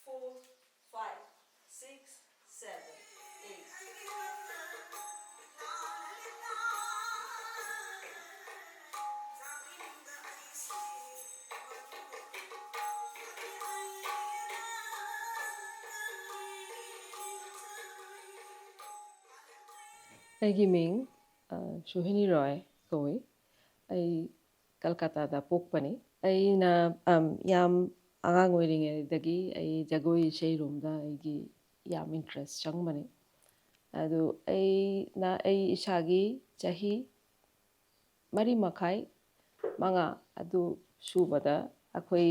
4, 5, 6, 7, 8. ꯑꯩꯒꯤ ꯃꯤꯡ ꯁꯣꯍꯤꯅꯤ ꯔꯣꯏ ꯀꯧꯏ ꯑꯩ ꯀꯜꯀꯇꯥꯗ ꯄꯣꯛꯄꯅꯤ ꯑꯩꯅ ꯌꯥꯝ ꯑꯉꯥꯡ ꯑꯣꯏꯔꯤꯉꯩꯗꯒꯤ ꯑꯩ ꯖꯒꯣꯏ ꯏꯁꯩꯔꯣꯝꯗ ꯑꯩꯒꯤ ꯌꯥꯝ ꯏꯟꯇꯔꯦꯁ ꯆꯪꯕꯅꯤ ꯑꯗꯨ ꯑꯩ ꯏꯁꯥꯒꯤ ꯆꯍꯤ 3.5 ꯑꯗꯨ ꯁꯨꯕꯗ ꯑꯩꯈꯣꯏ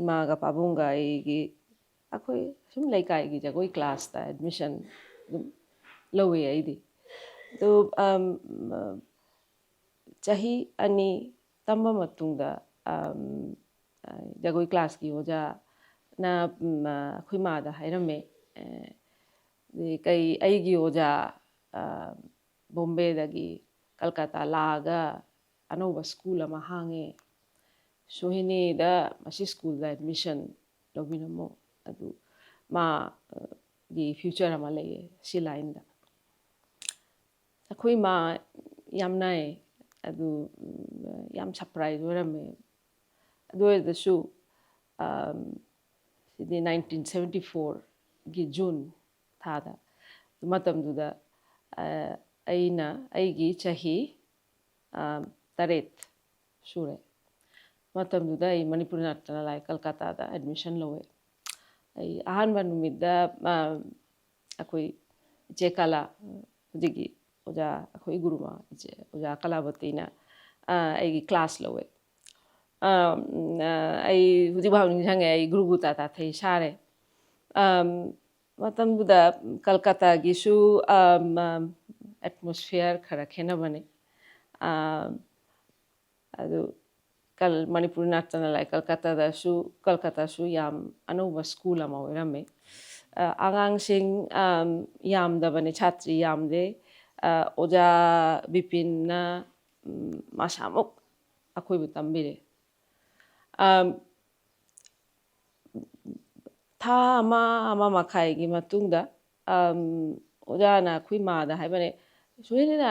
ꯏꯃꯥꯒ ꯄꯥꯕꯨꯡꯒ ꯑꯩꯈꯣꯏ ꯁꯨꯝ ꯂꯩꯀꯥꯏꯒꯤ ꯖꯒꯣꯏ ꯀ꯭ꯂꯥꯁꯇ ꯑꯦꯗꯃꯤꯁꯟ ꯑꯗꯨꯝ ꯂꯧꯋꯦ ꯑꯩꯗꯤ ꯑꯗꯨ ꯆꯍꯤ 2 ꯇꯝꯕ ꯃꯇꯨꯡꯗ ꯖꯒꯣꯏ ꯀ꯭ꯂꯥꯁꯀꯤ ꯑꯣꯖꯥꯅ ꯑꯩꯈꯣꯏ ꯃꯥꯗ ꯍꯥꯏꯔꯝꯃꯦ ꯑꯩꯒꯤ ꯑꯣꯖꯥ ꯕꯣꯝꯕꯦꯗꯒꯤ ꯀꯜꯀꯇꯥ ꯂꯥꯛꯑꯒ ꯑꯅꯧꯕ ꯁ꯭ꯀꯨꯜ ꯑꯃ ꯍꯥꯡꯉꯦ ꯁꯣꯍꯤꯅꯤꯗ ꯃꯁꯤ ꯁ꯭ꯀꯨꯜꯗ ꯑꯦꯗꯃꯤꯁꯟ ꯂꯧꯕꯤꯔꯝꯃꯣ ꯑꯗꯨ ꯃꯥꯒꯤ ꯐ꯭ꯌꯨꯆꯔ ꯑꯃ ꯂꯩꯌꯦ ꯁꯤ ꯂꯥꯏꯟꯗ ꯑꯩꯈꯣꯏ ꯃꯥ ꯌꯥꯝ ꯅꯥꯏ ꯑꯗꯨ ꯌꯥꯝ ꯁꯔꯄ꯭ꯔꯥꯏꯖ ꯑꯣꯏꯔꯝꯃꯦ ꯑꯗꯨ ꯑꯣꯏꯔꯒꯁꯨ ꯁꯤꯗꯤ 1974ꯒꯤ ꯖꯨꯟ ꯊꯥꯗ ꯃꯇꯝꯗꯨꯗ ꯑꯩꯒꯤ ꯆꯍꯤ 8 ꯁꯨꯔꯦ ꯃꯇꯝꯗꯨꯗ ꯑꯩ ꯃꯅꯤꯄꯨꯔ ꯅꯠꯇꯅ ꯂꯥꯏ ꯀꯜꯀꯇꯥꯗ ꯑꯦꯗꯃꯤꯁꯟ ꯂꯧꯋꯦ ꯑꯩ ꯑꯍꯥꯟꯕ ꯅꯨꯃꯤꯠꯇ ꯑꯩꯈꯣꯏ ꯏꯆꯦ ꯀꯂꯥ ꯍꯧꯖꯤꯛꯀꯤ ꯑꯣꯖꯥ ꯑꯩꯈꯣꯏ ꯒꯨꯔꯨꯃꯥ ꯑꯣꯖꯥ ꯀꯂꯥꯕꯇꯤꯅ ꯑꯩꯒꯤ ꯀ꯭ꯂꯥꯁ ꯂꯧꯋꯦ ꯑꯩ ꯍꯧꯖꯤꯛꯐꯥꯎ ꯅꯤꯡꯁꯤꯡꯉꯦ ꯑꯩ ꯒꯨꯔꯨ ꯇꯥꯊꯩ ꯁꯥꯔꯦ ꯃꯇꯝꯗꯨꯗ ꯀꯜꯀꯇꯥꯒꯤꯁꯨ ꯑꯦꯠꯃꯣꯁꯐꯤꯌꯔ ꯈꯔ ꯈꯦꯠꯅꯕꯅꯤ ꯑꯗꯨ ꯃꯅꯤꯄꯨꯔ ꯅꯠꯇꯅ ꯂꯥꯏꯛ ꯀꯜꯀꯇꯥꯁꯨ ꯌꯥꯝ ꯑꯅꯧꯕ ꯁ꯭ꯀꯨꯜ ꯑꯃ ꯑꯣꯏꯔꯝꯃꯦ ꯑꯉꯥꯡꯁꯤꯡ ꯌꯥꯝꯗꯕꯅꯤ ꯁꯥꯇ꯭ꯔꯤ ꯌꯥꯝꯗꯦ ꯑꯣꯖꯥ ꯕꯤꯄꯤꯟꯅ ꯃꯁꯥꯃꯛ ꯑꯩꯈꯣꯏꯕꯨ ꯇꯝꯕꯤꯔꯦ ꯊꯥ ꯑꯃ ꯃꯈꯥꯏꯒꯤ ꯃꯇꯨꯡꯗ ꯑꯣꯖꯥꯅ ꯑꯩꯈꯣꯏ ꯃꯥꯗ ꯍꯥꯏꯕꯅꯦ ꯁꯣꯏꯗꯅ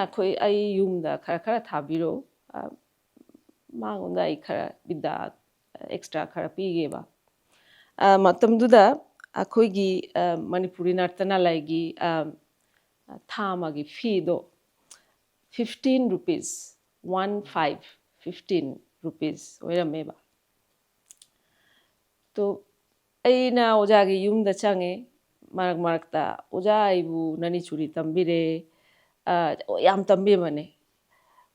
ꯑꯩ ꯌꯨꯝꯗ ꯈꯔ ꯊꯥꯕꯤꯔꯣ ꯃꯉꯣꯟꯗ ꯑꯩ ꯈꯔ ꯕꯤꯗ꯭ꯌꯥ ꯑꯦꯛꯁꯇ꯭ꯔꯥ ꯈꯔ ꯄꯤꯒꯦꯕ ꯃꯇꯝꯗꯨꯗ ꯑꯩꯈꯣꯏꯒꯤ ꯃꯅꯤꯄꯨꯔꯤ ꯅꯠꯇꯅ ꯂꯥꯏꯒꯤ ꯊꯥ ꯑꯃꯒꯤ ꯐꯤꯗꯣ 15 ꯔꯨꯄꯤꯁ 15 ꯔꯨꯄꯤꯁ ꯑꯣꯏꯔꯝꯃꯦꯕ ꯇꯣ ꯑꯩꯅ ꯑꯣꯖꯥꯒꯤ ꯌꯨꯝꯗ ꯆꯪꯉꯦ ꯃꯔꯛ ꯃꯔꯛꯇ ꯑꯣꯖꯥ ꯑꯩꯕꯨ ꯅꯅꯤ ꯆꯨꯔꯤ ꯇꯝꯕꯤꯔꯦ ꯌꯥꯝ ꯇꯝꯕꯤꯕꯅꯦ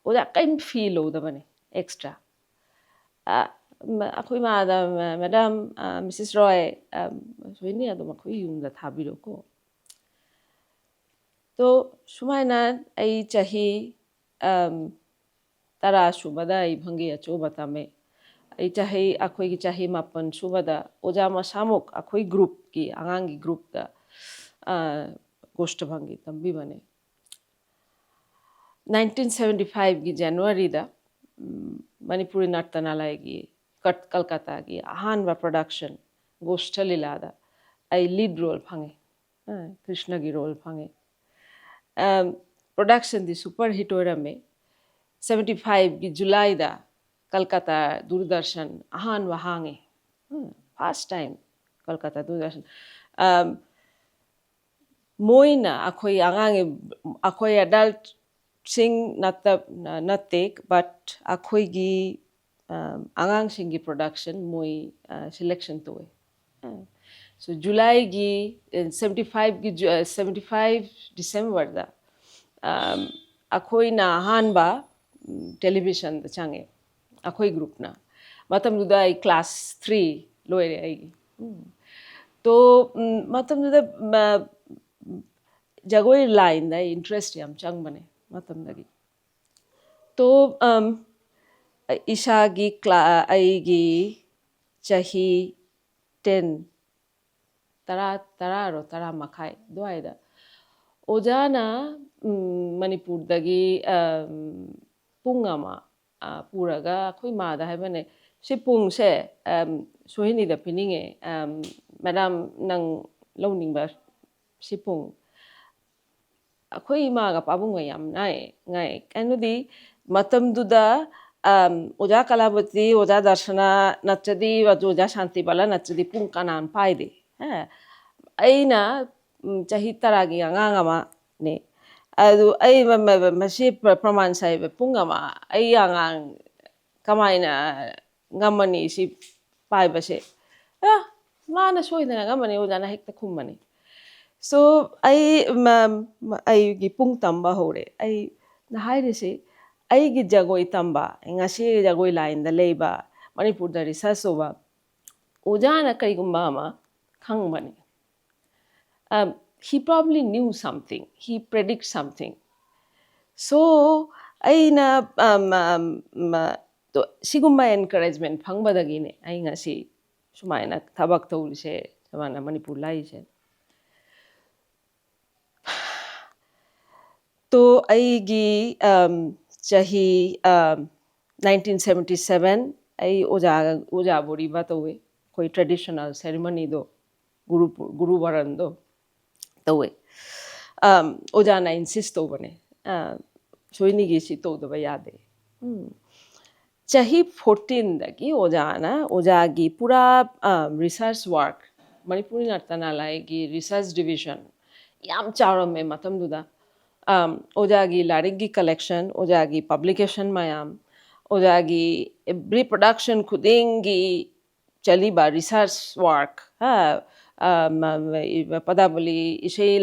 ꯑꯣꯖꯥ ꯀꯔꯤꯝ ꯐꯤ ꯂꯧꯗꯕꯅꯦ ꯑꯦꯛꯁꯇ꯭ꯔꯥ ꯑꯩꯈꯣꯏ ꯃꯥꯗ ꯃꯦꯗꯥꯝ ꯃꯤꯁꯦꯁ ꯔꯣꯏ ꯁꯣꯏꯅꯤ ꯑꯗꯨꯝ ꯑꯩꯈꯣꯏ ꯌꯨꯝꯗ ꯊꯥꯕꯤꯔꯣꯀꯣ ꯇꯣ ꯁꯨꯃꯥꯏꯅ ꯑꯩ ꯆꯍꯤ 10 ꯁꯨꯕꯗ ꯑꯩ ꯚꯪꯒꯤ ꯑꯆꯧꯕ ꯇꯝꯃꯦ ꯑꯩꯈꯣꯏꯒꯤ ꯆꯍꯤ 9 ꯁꯨꯕꯗ ꯑꯣꯖꯥ ꯃꯁꯥꯃꯛ ꯑꯩꯈꯣꯏ ꯒ꯭ꯔꯨꯞꯀꯤ ꯑꯉꯥꯡꯒꯤ ꯒ꯭ꯔꯨꯞꯇ ꯒꯣꯁꯇ ꯚꯪꯒꯤ ꯇꯝꯕꯤꯕꯅꯦ 1975ꯒꯤ ꯖꯅꯋꯥꯔꯤꯗ ꯃꯅꯤꯄꯨꯔꯤ ꯅꯠꯇꯅꯂꯥꯏꯒꯤ ꯀꯜꯀꯇꯥꯒꯤ ꯑꯍꯥꯟꯕ ꯄ꯭ꯔꯗꯛꯁꯟ ꯒꯣꯁꯇ ꯂꯤꯂꯥꯗ ꯑꯩ ꯂꯤꯗ ꯔꯣꯜ ꯐꯪꯉꯦ ꯀ꯭ꯔꯤꯁꯅꯒꯤ ꯔꯣꯜ ꯐꯪꯉꯦ ꯄ꯭ꯔꯗꯛꯁꯟꯗꯤ ꯁꯨꯄꯔ ꯍꯤꯠ ꯑꯣꯏꯔꯝꯃꯦ 75ꯒꯤ ꯖꯨꯂꯥꯏꯗ ꯀꯜꯀꯇꯥ ꯗꯨꯔꯗꯔꯁꯟ ꯑꯍꯥꯟꯕ ꯍꯥꯡꯉꯦ ꯐꯥꯔꯁ ꯇꯥꯏꯝ ꯀꯜꯀꯇꯥ ꯗꯨꯔꯗꯔꯁꯟ ꯃꯣꯏꯅ ꯑꯩꯈꯣꯏ ꯑꯦꯗꯜꯠꯁꯤꯡ ꯅꯠꯇꯦ ꯕꯠ ꯑꯩꯈꯣꯏꯒꯤ ꯑꯉꯥꯡꯁꯤꯡꯒꯤ ꯄ꯭ꯔꯗꯛꯁꯟ ꯃꯣꯏ ꯁꯦꯂꯦꯛꯁꯟ ꯇꯧꯋꯦ ꯁꯣ ꯖꯨꯂꯥꯏꯒꯤ 75 ꯗꯤꯁꯦꯝꯕꯔꯗ ꯑꯩꯈꯣꯏꯅ ꯑꯍꯥꯟꯕ ꯇꯦꯂꯤꯚꯤꯖꯟꯗ ꯆꯪꯉꯦ ꯑꯩꯈꯣꯏ ꯒ꯭ꯔꯨꯞꯅ ꯃꯇꯝꯗꯨꯗ ꯑꯩ ꯀ꯭ꯂꯥꯁ 3 ꯂꯣꯏꯔꯦ ꯑꯩꯒꯤ ꯇꯣ ꯃꯇꯝꯗꯨꯗ ꯖꯒꯣꯏ ꯂꯥꯏꯟꯗ ꯑꯩ ꯏꯟꯇꯔꯦꯁ ꯌꯥꯝ ꯆꯪꯕꯅꯦ ꯃꯇꯝꯗꯒꯤ ꯇꯣ ꯑꯩꯒꯤ ꯆꯍꯤ 10 ꯑꯗꯨꯋꯥꯏꯗ ꯑꯣꯖꯥꯅ ꯃꯅꯤꯄꯨꯔꯗꯒꯤ ꯄꯨꯡ ꯑꯃ ꯄꯨꯔꯒ ꯑꯩꯈꯣꯏ ꯃꯥꯗ ꯍꯥꯏꯕꯅꯦ ꯁꯤ ꯄꯨꯡꯁꯦ ꯁꯣꯏꯍꯤꯅꯤꯗ ꯄꯤꯅꯤꯡꯉꯦ ꯃꯦꯗꯥꯝ ꯅꯪ ꯂꯧꯅꯤꯡꯕ ꯁꯤ ꯄꯨꯡ ꯑꯩꯈꯣꯏ ꯏꯃꯥꯒ ꯄꯥꯕꯨꯡꯒ ꯌꯥꯝ ꯉꯥꯏ ꯀꯩꯅꯣꯗꯤ ꯃꯇꯝꯗꯨꯗ ꯑꯣꯖꯥ ꯀꯂꯥꯕꯇꯤ ꯑꯣꯖꯥ ꯗꯔꯁꯅꯥ ꯅꯠꯇ꯭ꯔꯗꯤ ꯑꯣꯖꯥ ꯁꯥꯟꯇꯤꯕꯥꯂꯥ ꯅꯠꯇ꯭ꯔꯗꯤ ꯄꯨꯡ ꯀꯅꯥꯅ ꯄꯥꯏꯗꯦ ꯑꯩꯅ ꯆꯍꯤ 10ꯒꯤ ꯑꯉꯥꯡ ꯑꯃꯅꯦ ꯑꯗꯨ ꯑꯩ ꯃꯁꯤ ꯄ꯭ꯔꯃꯥꯟ ꯁꯥꯏꯕ ꯄꯨꯡ ꯑꯃ ꯑꯩ ꯑꯉꯥꯡ ꯀꯃꯥꯏꯅ ꯉꯝꯃꯅꯤ ꯁꯤ ꯄꯥꯏꯕꯁꯦ ꯃꯥꯅ ꯁꯣꯏꯗꯅ ꯉꯝꯃꯅꯤ ꯑꯣꯖꯥꯅ ꯍꯦꯛꯇ ꯈꯨꯝꯃꯅꯤ ꯁꯣ ꯑꯩꯒꯤ ꯄꯨꯡ ꯇꯝꯕ ꯍꯧꯔꯦ ꯑꯩꯅ ꯍꯥꯏꯔꯤꯁꯤ ꯑꯩꯒꯤ ꯖꯒꯣꯏ ꯇꯝꯕ ꯉꯁꯤ ꯖꯒꯣꯏ ꯂꯥꯏꯟꯗ ꯂꯩꯕ ꯃꯅꯤꯄꯨꯔꯗ ꯔꯤꯁꯔꯁ ꯇꯧꯕ ꯑꯣꯖꯥꯅ ꯀꯔꯤꯒꯨꯝꯕ ꯑꯃ ꯈꯪꯕꯅꯤ he probably knew something he predicts something so ꯑꯩꯅ ꯁꯤꯒꯨꯝꯕ encouragement ꯐꯪꯕꯗꯒꯤꯅꯦ ꯑꯩ ꯉꯁꯤ ꯁꯨꯃꯥꯏꯅ ꯊꯕꯛ ꯇꯧꯔꯤꯁꯦ ꯁꯨꯃꯥꯏꯅ ꯃꯅꯤꯄꯨꯔ ꯂꯥꯛꯏꯁꯦ तो ꯑꯩꯒꯤ ꯆꯍꯤ 1977 ꯑꯩ ꯑꯣꯖꯥ ꯕꯣꯔꯤꯕ ꯇꯧꯋꯦ ꯑꯩꯈꯣꯏ ꯇ꯭ꯔꯦꯗꯤꯁꯅꯦꯜ ꯁꯦꯔꯤꯃꯣꯅꯤꯗꯣ ꯒꯨꯔꯨ ꯋꯥꯔꯟꯗꯣ ꯇꯧꯋꯦ ꯑꯣꯖꯥꯅ ꯏꯟꯁꯤꯁ ꯇꯧꯕꯅꯦ ꯁꯣꯏꯅꯤꯒꯤ ꯁꯤ ꯇꯧꯗꯕ ꯌꯥꯗꯦ ꯆꯍꯤ 14ꯗꯒꯤ ꯑꯣꯖꯥꯒꯤ ꯄꯨꯔꯥ ꯔꯤꯁꯔꯁ ꯋꯥꯔꯛ ꯃꯅꯤꯄꯨꯔꯤ ꯅꯠꯇꯅ ꯂꯥꯏꯒꯤ ꯔꯤꯁꯔꯁ ꯗꯤꯕꯤꯖꯟ ꯌꯥꯝ ꯆꯥꯎꯔꯝꯃꯦ ꯃꯇꯝꯗꯨꯗ ꯑꯣꯖꯥꯒꯤ ꯂꯥꯏꯔꯤꯛꯀꯤ ꯀꯂꯦꯛꯁꯟ ꯑꯣꯖꯥꯒꯤ ꯄꯕ꯭ꯂꯤꯀꯦꯁꯟ ꯃꯌꯥꯝ ꯑꯣꯖꯥꯒꯤ ꯑꯦꯕ꯭ꯔꯤ ꯄ꯭ꯔꯗꯛꯁꯟ ꯈꯨꯗꯤꯡꯒꯤ ꯆꯠꯂꯤꯕ ꯔꯤꯁꯔꯁ ꯋꯥꯔꯛ ꯄꯗꯥꯕꯣꯂꯤ ꯏꯁꯩ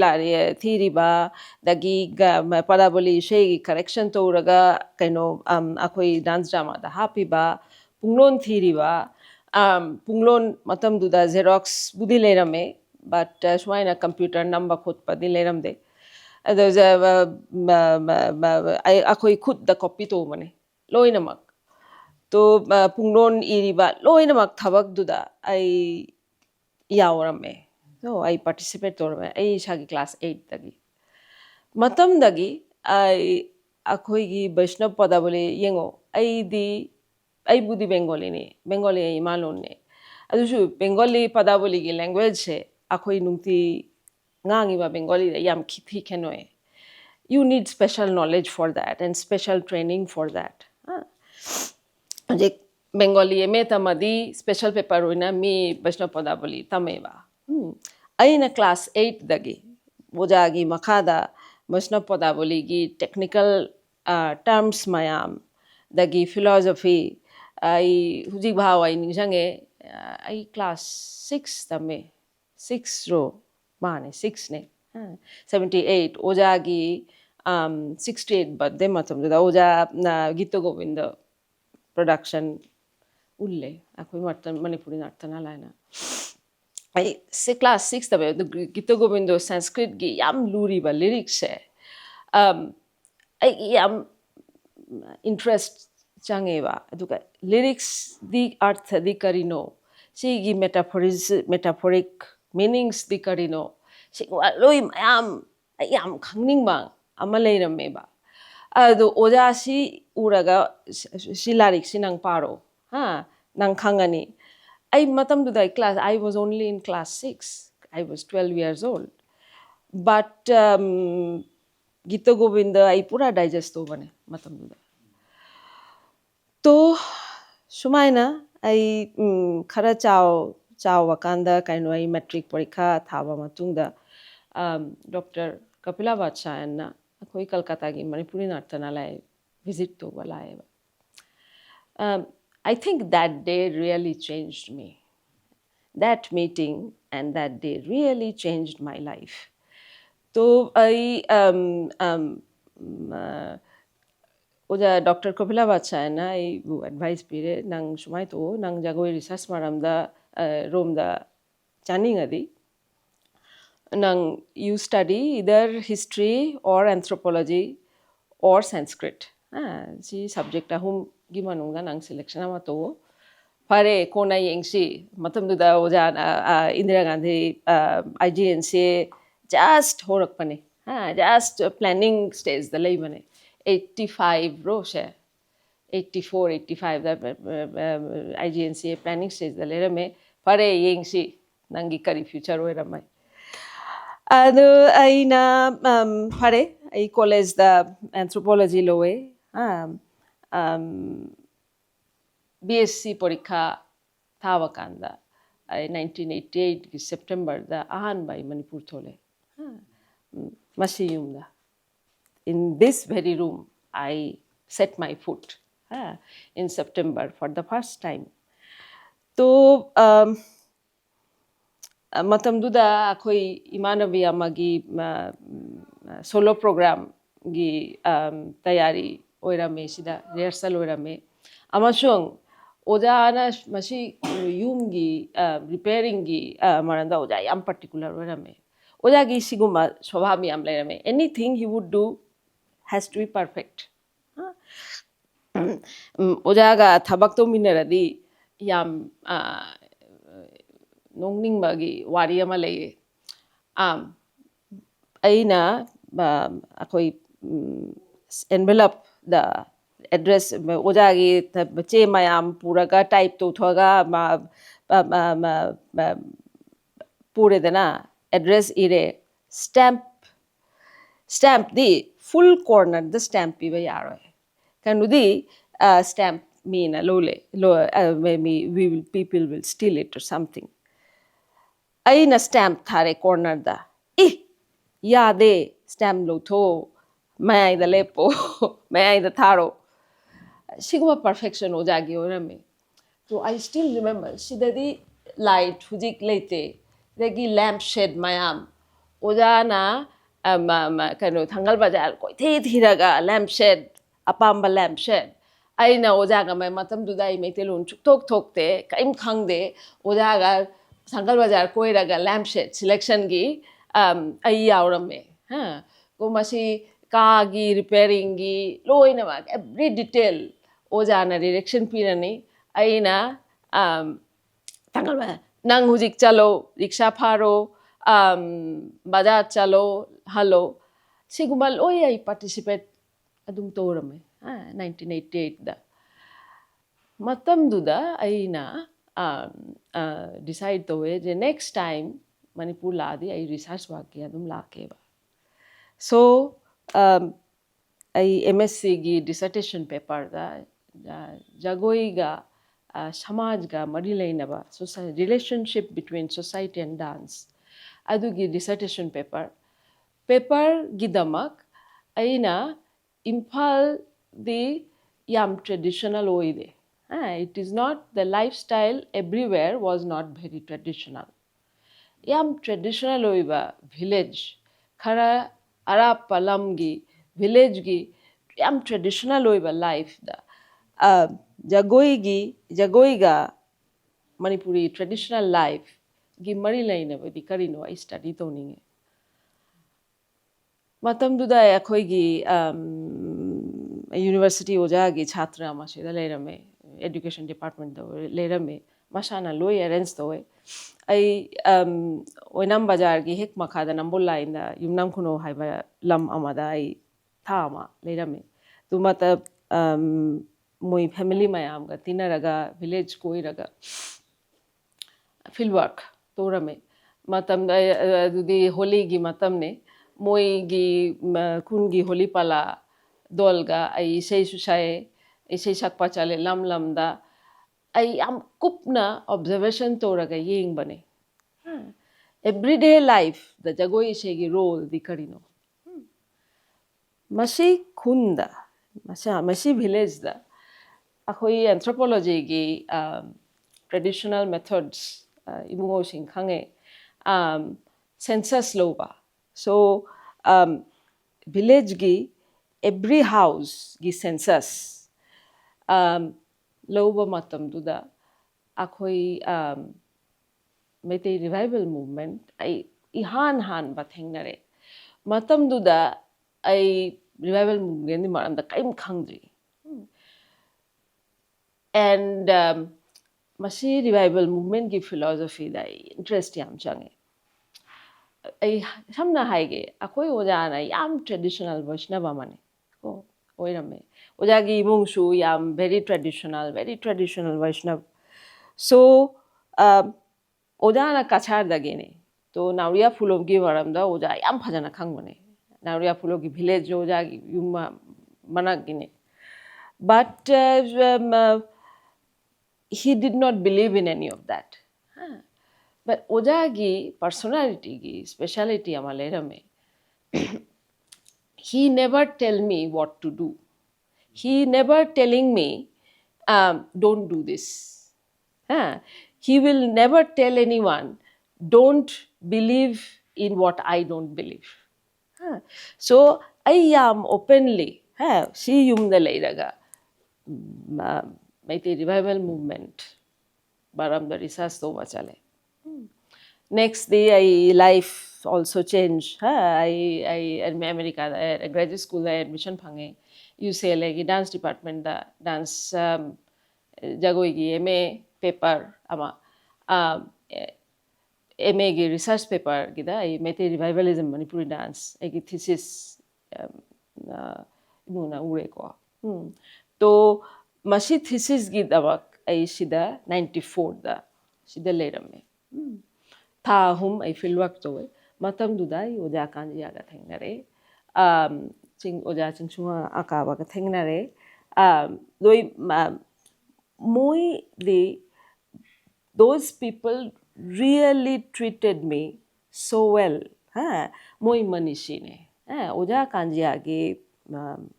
ꯊꯤꯔꯤꯕ ꯑꯗꯒꯤ ꯄꯗꯥꯕꯣꯂꯤ ꯏꯁꯩꯒꯤ ꯀꯔꯦꯛꯁꯟ ꯇꯧꯔꯒ ꯀꯩꯅꯣ ꯑꯩꯈꯣꯏ ꯗꯥꯟꯁ ꯗ꯭ꯔꯥꯃꯥꯗ ꯍꯥꯞꯄꯤꯕ ꯄꯨꯡꯂꯣꯟ ꯊꯤꯔꯤꯕ ꯄꯨꯡꯂꯣꯟ ꯃꯇꯝꯗꯨꯗ ꯖꯦꯔꯣꯛꯁꯕꯨꯗꯤ ꯂꯩꯔꯝꯃꯦ ꯕꯠ ꯁꯨꯃꯥꯏꯅ ꯀꯝꯄ꯭ꯌꯨꯇꯔ ꯅꯝꯕ ꯈꯣꯠꯄꯗꯤ ꯂꯩꯔꯝꯗꯦ ꯑꯗꯣ ꯑꯩꯈꯣꯏ ꯈꯨꯠꯇ ꯀꯣꯄꯤ ꯇꯧꯕꯅꯦ ꯂꯣꯏꯅꯃꯛ ꯇꯣ ꯄꯨꯡꯂꯣꯟ ꯏꯔꯤꯕ ꯂꯣꯏꯅꯃꯛ ꯊꯕꯛꯇꯨꯗ ꯑꯩ ꯌꯥꯎꯔꯝꯃꯦ ꯁꯣ ꯑꯩ ꯄꯥꯔꯇꯤꯁꯤꯄꯦꯠ ꯇꯧꯔꯝꯃꯦ ꯑꯩ ꯏꯁꯥꯒꯤ ꯀ꯭ꯂꯥꯁ 8ꯇꯒꯤ ꯃꯇꯝꯗꯒꯤ ꯑꯩꯈꯣꯏꯒꯤ ꯕꯩꯁꯅꯕ ꯄꯗꯥꯕꯣꯂꯤ ꯌꯦꯡꯉꯣ ꯑꯩꯕꯨꯗꯤ ꯕꯦꯡꯒꯣꯂꯤꯅꯤ ꯕꯦꯡꯒꯣꯂꯤ ꯑꯩ ꯏꯃꯥꯂꯣꯟꯅꯦ ꯑꯗꯨꯁꯨ ꯕꯦꯡꯒꯣꯂꯤ ꯄꯗꯥꯕꯣꯂꯤꯒꯤ ꯂꯦꯡꯒ꯭ꯋꯦꯖꯁꯦ ꯑꯩꯈꯣꯏ ꯅꯨꯡꯇꯤ ꯉꯥꯡꯉꯤꯕ ꯕꯦꯡꯒꯣꯂꯤꯗ ꯌꯥꯝ ꯈꯦꯠꯅꯩ you need special knowledge for that and special training for that ꯍꯧꯖꯤꯛ ꯕꯦꯡꯒꯣꯂꯤ ꯇꯝꯃꯗꯤ ꯁ꯭ꯄꯦꯁꯦꯜ ꯄꯦꯄꯔ ꯑꯣꯏꯅ ꯃꯤ ꯕꯩꯁꯅꯕ ꯄꯗꯥꯕꯣꯂꯤ ꯇꯝꯃꯦꯕ ꯑꯩꯅ ꯀ꯭ꯂꯥꯁ 8ꯗꯒꯤ ꯑꯣꯖꯥꯒꯤ ꯃꯈꯥꯗ ꯕꯩꯁꯅꯕ ꯄꯗꯥꯕꯣꯂꯤꯒꯤ ꯇꯦꯛꯅꯤꯀꯦꯜ ꯇꯔꯝꯁ ꯃꯌꯥꯝ ꯑꯗꯒꯤ ꯐꯤꯂꯣꯁꯣꯐꯤ ꯑꯩ ꯍꯧꯖꯤꯛ ꯐꯥꯎ ꯑꯩ ꯅꯤꯡꯁꯤꯡꯉꯦ ꯑꯩ ꯀ꯭ꯂꯥꯁ 6 ꯇꯝꯃꯦ 6ꯔꯣ ꯃꯥꯅꯦ 6ꯅꯦ 78 ꯑꯣꯖꯥꯒꯤ 68 ꯕꯔꯊꯗꯦ ꯃꯇꯝꯗꯨꯗ ꯑꯣꯖꯥꯅ ꯒीत गोविंद production उल्ले अखोई मणिपुरी नर्तना लाइना आई से क्लास 6 तबे गीत गोविंद संस्कृत की याम लूरी बा लिरिक्स है आई याम इंटरेस्ट चांगेबा अदुगा लिरिक्स दी अर्थ दी करिनो सिगी मेटाफोरिक मीनिंग्स दी करिनो सिगवा लोई मयाम याम खंगनिंगबा अमा लेरमेबा अदो ओजासी उरगा सी लारिक सी नंग पारो नंग खंगनी आई मतमदुदा class I was only in class 6 I was 12 years old but गीत गोविंद आई पूरा डाइजेस्ट हो बने मतमदुदा तो सुमाइना आई खरा चाव वकांदा काइनो आई मैट्रिक परीक्षा थाबा मतुंगदा डॉक्टर कपिला बादशाहना अखोई कलकत्ता की Manipuri नर्तनालय visit to Walaiva. I think that day really changed me. That meeting and that day really changed my life. So I Oja Dr. Kapila Bachana I advice pire nang sumai to nang jagoi research maramda romda chaningadi nang you study either history or anthropology or Sanskrit. Si subject ahum gimanungda nang selection ama to pare kona yengsi matamduda oja Indira Gandhi IGNC just horak pane just planning stage the lay bane 85 ro she 84 85ꯗ IGNCA planning stage ꯂꯩꯔꯝꯃꯦ ꯐꯔꯦ ꯌꯦꯡꯁꯤ ꯅꯪꯒꯤ ꯀꯔꯤ future ꯑꯣꯏꯔꯝꯃꯦ ꯑꯗꯨ ꯑꯩꯅ ꯐꯔꯦ ꯑꯩ ꯀꯣꯂꯦꯖꯇ anthropology ꯂꯧꯋꯦ BSc ꯄꯔꯤꯈꯥ ꯊꯥꯕ ꯀꯥꯟꯗ ꯑꯩ 1988ꯒꯤ ꯁꯦꯞꯇꯦꯝꯕꯔꯗ ꯑꯍꯥꯟꯕ ꯑꯩ ꯃꯅꯤꯄꯨꯔ ꯊꯣꯛꯂꯦ ꯃꯁꯤ ꯌꯨꯝꯗ in this very room I set my foot in September for the first time तो ꯃꯇꯝꯗꯨꯗ ꯑꯩꯈꯣꯏ ꯏꯃꯥꯟꯅꯕꯤ ꯑꯃꯒꯤ ꯁꯣꯂꯣ ꯄ꯭ꯔꯣꯒ꯭ꯔꯥꯝꯒꯤ ꯇꯌꯥꯔꯤ ꯑꯣꯏꯔꯝꯃꯦ ꯁꯤꯗ ꯔꯤꯍꯔꯁꯦꯜ ꯑꯣꯏꯔꯝꯃꯦ ꯑꯃꯁꯨꯡ ꯑꯣꯖꯥꯅ ꯃꯁꯤ ꯌꯨꯝꯒꯤ ꯔꯤꯄꯦꯌꯔꯤꯡꯒꯤ ꯃꯔꯝꯗ ꯑꯣꯖꯥ ꯌꯥꯝ ꯄꯥꯔꯇꯤꯀꯨꯂꯔ ꯑꯣꯏꯔꯝꯃꯦ ꯑꯣꯖꯥꯒꯤ ꯁꯤꯒꯨꯝꯕ ꯁ꯭ꯋꯚꯥꯕ ꯌꯥꯝ ꯂꯩꯔꯝꯃꯦ anything he would do has to be perfect ꯑꯣꯖꯥꯒ ꯊꯕꯛ ꯇꯧꯃꯤꯟꯅꯔꯗꯤ ꯌꯥꯝ ꯅꯣꯛꯅꯤꯡꯕꯒꯤ ꯋꯥꯔꯤ ꯑꯃ ꯂꯩꯌꯦ ꯑꯩꯅ ꯑꯩꯈꯣꯏ ꯑꯦꯟꯚꯦꯂꯞꯗ ꯑꯦꯗ꯭ꯔꯦꯁ ꯑꯣꯖꯥꯒꯤ ꯆꯦ ꯃꯌꯥꯝ ꯄꯨꯔꯒ ꯇꯥꯏꯞ ꯇꯧꯊꯣꯛꯑꯒ ꯄꯨꯔꯦꯗꯅ ꯑꯦꯗ꯭ꯔꯦꯁ ꯏꯔꯦ ꯁ꯭ꯇꯦꯝꯞꯗꯤ ꯐꯨꯜ ꯀꯣꯔꯅꯔꯗ ꯁ꯭ꯇꯦꯝꯞ ꯄꯤꯕ ꯌꯥꯔꯣꯏ ꯀꯩꯅꯣꯗꯤ ꯁ꯭ꯇꯦꯝꯞ ꯃꯤꯅ ꯂꯣꯜꯂꯦ people will steal it or something ꯑꯩꯅ ꯁ꯭ꯇꯦꯝꯞ ꯊꯥꯔꯦ ꯀꯣꯔꯅꯔꯗ ꯌꯥꯗꯦ ꯁ꯭ꯇꯦꯝꯞ ꯂꯧꯊꯣꯛꯑꯣ ꯃꯌꯥꯏꯗ ꯂꯦꯞꯄꯣ ꯃꯌꯥꯏꯗ ꯊꯥꯔꯣ ꯁꯤꯒꯨꯝꯕ ꯄꯔꯐꯦꯛꯁꯟ ꯑꯣꯖꯥꯒꯤ ꯑꯣꯏꯔꯝꯃꯦ ꯇꯣ ꯑꯥꯏ ꯁ꯭ꯇꯤꯜ ꯔꯤꯃꯦꯝꯕꯔ ꯁꯤꯗꯗꯤ ꯂꯥꯏꯠ ꯍꯧꯖꯤꯛ ꯂꯩꯇꯦ ꯑꯗꯒꯤ ꯂꯦꯝꯞ ꯁꯦꯠ ꯃꯌꯥꯝ ꯑꯣꯖꯥꯅ ꯀꯩꯅꯣ ꯊꯪꯒꯥꯜ ꯕꯖꯥꯔ ꯀꯣꯏꯊꯤ ꯊꯤꯔꯒ ꯂꯦꯝꯞ ꯁꯦꯠ ꯑꯄꯥꯝꯕ ꯂꯦꯝꯞ ꯁꯦꯠ ꯑꯩꯅ ꯑꯣꯖꯥꯒ ꯃꯇꯝꯗꯨꯗ ꯑꯩ ꯃꯩꯇꯩꯂꯣꯟ ꯁꯨꯛꯊꯣꯛ ꯊꯣꯛꯇꯦ ꯀꯔꯤꯝ ꯈꯪꯗꯦ ꯑꯣꯖꯥꯒ ꯊꯪꯒꯥꯜ ꯕꯖꯥꯔ ꯀꯣꯏꯔꯒ ꯂꯦꯝꯞ ꯁꯦꯠ ꯁꯤꯂꯦꯛꯁꯟꯒꯤ ꯑꯩ ꯌꯥꯎꯔꯝꯃꯦ ꯃꯁꯤ ꯀꯥꯒꯤ ꯔꯤꯄꯦꯌꯔꯤꯡꯒꯤ ꯂꯣꯏꯅꯃꯛ ꯑꯦꯕ꯭ꯔꯤ ꯗꯤꯇꯦꯜ ꯑꯣꯖꯥꯅ ꯗꯤꯔꯦꯛꯁꯟ ꯄꯤꯔꯅꯤ ꯑꯩꯅ ꯊꯪꯒꯥꯜ ꯕꯖꯥꯔ ꯅꯪ ꯍꯧꯖꯤꯛ ꯆꯠꯂꯣ ꯔꯤꯛꯁꯥ ꯐꯥꯔꯣ ꯕꯖꯥꯔ ꯆꯠꯂꯣ ꯍꯜꯂꯣ ꯁꯤꯒꯨꯝꯕ ꯂꯣꯏ ꯑꯩ ꯄꯥꯔꯇꯤꯁꯤꯄꯦꯠ ꯑꯗꯨꯝ ꯇꯧꯔꯝꯃꯦ 1988ꯗ ꯃꯇꯝꯗꯨꯗ ꯑꯩꯅ ꯗꯤꯁꯥꯏꯠ ꯇꯧꯋꯦ ꯖꯦ ꯅꯦꯛꯁ ꯇꯥꯏꯝ ꯃꯅꯤꯄꯨꯔ ꯂꯥꯛꯑꯗꯤ ꯑꯩ ꯔꯤꯁꯥꯔꯁ ꯋꯥꯔꯛꯀꯤ ꯑꯗꯨꯝ ꯂꯥꯛꯀꯦꯕ ꯁꯣ ꯑꯩ MScꯒꯤ ꯗꯤꯁꯔꯇꯦꯁꯟ ꯄꯦꯄꯔꯗ ꯖꯒꯣꯏꯒ ꯁꯃꯥꯖꯒ ꯃꯔꯤ ꯂꯩꯅꯕ relationship between society and dance ꯑꯗꯨꯒꯤ ꯗꯤꯁꯔꯇꯦꯁꯟ ꯄꯦꯄꯔꯒꯤꯗꯃꯛ ꯑꯩꯅ ꯏꯝꯐꯥꯜꯗꯤ ꯌꯥꯝ ꯇ꯭ꯔꯦꯗꯤꯁꯅꯦꯜ ꯑꯣꯏꯗꯦ it is not the lifestyle everywhere was not very traditional ꯌꯥꯝ ꯇ꯭ꯔꯦꯗꯤꯁꯅꯦꯜ ꯑꯣꯏꯕ ꯚꯤꯂꯦꯖ ꯈꯔ ꯑꯔꯥꯞꯄ ꯂꯝꯒꯤ ꯚꯤꯂꯦꯖꯒꯤ ꯌꯥꯝ ꯇ꯭ꯔꯦꯗꯤꯁꯅꯦꯜ ꯑꯣꯏꯕ ꯂꯥꯏꯐꯇ ꯖꯒꯣꯏꯒ ꯃꯅꯤꯄꯨꯔꯤ ꯇ꯭ꯔꯦꯗꯤꯁꯅꯦꯜ ꯂꯥꯏꯐꯒꯤ ꯃꯔꯤ ꯂꯩꯅꯕꯗꯤ ꯀꯔꯤꯅꯣ ꯑꯩ ꯁ꯭ꯇꯗꯤ ꯇꯧꯅꯤꯡꯉꯦ ꯃꯇꯝꯗꯨꯗ ꯑꯩꯈꯣꯏꯒꯤ ꯌꯨꯅꯤꯚꯔꯁꯤꯇꯤ ꯑꯣꯖꯥꯒꯤ ꯁꯥꯇ꯭ꯔ ꯑꯃ ꯁꯤꯗ ꯂꯩꯔꯝꯃꯦ ꯑꯦꯗꯨꯀꯦꯁꯟ ꯗꯤꯄꯥꯔꯠꯃꯦꯟꯇ ꯂꯩꯔꯝꯃꯦ ꯃꯁꯥꯅ ꯂꯣꯏ ꯑꯦꯔꯦꯟꯖ ꯇꯧꯋꯦ ꯑꯩ ꯑꯣꯏꯅꯥꯝ ꯕꯖꯥꯔꯒꯤ ꯍꯦꯛ ꯃꯈꯥꯗ ꯅꯝꯕꯣꯜ ꯂꯥꯏꯟꯗ ꯌꯨꯝꯅꯥꯝ ꯈꯨꯅꯧ ꯍꯥꯏꯕ ꯂꯝ ꯑꯃꯗ ꯑꯩ ꯊꯥ ꯑꯃ ꯂꯩꯔꯝꯃꯦ ꯑꯗꯨ ꯃꯣꯏ ꯐꯦꯃꯤꯂꯤ ꯃꯌꯥꯝꯒ ꯇꯤꯟꯅꯔꯒ ꯚꯤꯂꯦꯖ ꯀꯣꯏꯔꯒ ꯐꯤꯜꯗ ꯋꯥꯔꯛ ꯇꯧꯔꯝꯃꯦ ꯃꯇꯝꯗ ꯑꯗꯨꯗꯤ ꯍꯣꯂꯤꯒꯤ ꯃꯇꯝꯅꯦ ꯃꯣꯏꯒꯤ ꯈꯨꯟꯒꯤ ꯍꯣꯂꯤ ꯄꯥꯂꯥ ꯗꯣꯜꯒ ꯑꯩ ꯏꯁꯩꯁꯨ ꯁꯛꯑꯦ ꯏꯁꯩ ꯁꯛꯄ ꯆꯠꯂꯦ ꯂꯝ ꯂꯝꯗ ꯑꯩ ꯌꯥꯝ ꯀꯨꯞꯅ ꯑꯣꯕꯖꯔꯕꯦꯁꯟ ꯇꯧꯔꯒ ꯌꯦꯡꯕꯅꯦ ꯑꯦꯕ꯭ꯔꯤꯗꯦ ꯂꯥꯏꯐꯇ ꯖꯒꯣꯏ ꯏꯁꯩꯒꯤ ꯔꯣꯜꯗꯤ ꯀꯔꯤꯅꯣ ꯃꯁꯤ ꯈꯨꯟꯗ ꯃꯁꯤ ꯚꯤꯂꯦꯖꯗ ꯑꯩꯈꯣꯏ ꯑꯦꯟꯊ꯭ꯔꯣꯄꯣꯂꯣꯖꯤꯒꯤ ꯇ꯭ꯔꯦꯗꯤꯁꯅꯦꯜ ꯃꯦꯊꯣꯗꯁ ꯏꯕꯨꯡꯉꯣꯁꯤꯡ ꯈꯪꯉꯦ ꯁꯦꯟꯁꯁ ꯂꯧꯕ ꯁꯣ ꯚꯤꯂꯦꯖꯒꯤ ꯑꯦꯕ꯭ꯔꯤ ꯍꯥꯎꯁꯒꯤ ꯁꯦꯟꯁꯁ ꯂꯧꯕ ꯃꯇꯝꯗꯨꯗ ꯑꯩꯈꯣꯏ ꯃꯩꯇꯩ ꯔꯤꯚꯥꯏꯕꯦꯜ ꯃꯨꯚꯃꯦꯟ ꯑꯩ ꯏꯍꯥꯟ ꯍꯥꯟꯕ ꯊꯦꯡꯅꯔꯦ ꯃꯇꯝꯗꯨꯗ ꯑꯩ ꯔꯤꯚꯥꯏꯕꯦꯜ ꯃꯨꯚꯃꯦꯟꯒꯤ ꯃꯔꯝꯗ ꯀꯔꯤꯝ ꯈꯪꯗ꯭ꯔꯤ ꯑꯦꯟ ꯃꯁꯤ ꯔꯤꯚꯥꯏꯕꯦꯜ ꯃꯨꯚꯃꯦꯟꯒꯤ ꯐꯤꯂꯣꯁꯣꯐꯤꯗ ꯑꯩ ꯏꯟꯇꯔꯦꯁ ꯌꯥꯝ ꯆꯪꯉꯦ ꯑꯩ ꯁꯝꯅ ꯍꯥꯏꯒꯦ ꯑꯩꯈꯣꯏ ꯑꯣꯖꯥꯅ ꯌꯥꯝ ꯇ꯭ꯔꯦꯗꯤꯁꯅꯦꯜ ꯚꯩꯁꯅꯕ ꯑꯃꯅꯤ ꯀꯣ ꯑꯣꯏꯔꯝꯃꯦ 오자기 이몽수 yam very traditional Vaishnav. So 오자나 까차르다게네. 또 나우리아 풀로기 바람다 오자 yam 파자나 강보네. 나우리아 풀로기 village 오자기 유마 만나기네. But he did not believe in any of that. But Ojagi personality ki speciality amalera me. He never tell me what to do. He never telling me, don't do this. He will never tell anyone, don't believe in what I don't believe. So I am openly, see yum the lairaga, Meitei revival movement, baram the research to bachale. Next day, life also changed. I in America, graduate school, admission pange. UCLA ki dance department da dance jagoi ki MA paper ama MA ki research paper ki da Meitei revivalism Manipuri dance ki thesis nuna ure ko. To masi thesis ki dabak ay sida 94 da sida later me. ꯊꯥ ꯑꯍꯨꯝ ꯑꯩ field work ꯇꯧꯋꯦ ꯃꯇꯝꯗꯨꯗ ꯑꯩ ꯑꯣꯖꯥ ꯀꯥꯟꯖꯤꯌꯥꯒ ꯊꯦꯡꯅꯔꯦ ꯑꯣꯖꯥ ꯆꯤꯡꯁꯨꯉꯥ ꯑꯀꯥꯕꯒ ꯊꯦꯡꯅꯔꯦ ꯂꯣꯏ ꯃꯣꯏꯗꯤ those people really treated me so well ꯃꯣꯏ ꯃꯅꯤꯁꯤꯅꯦ ꯑꯣꯖꯥ ꯀꯥꯟꯖꯤꯌꯥꯒꯤ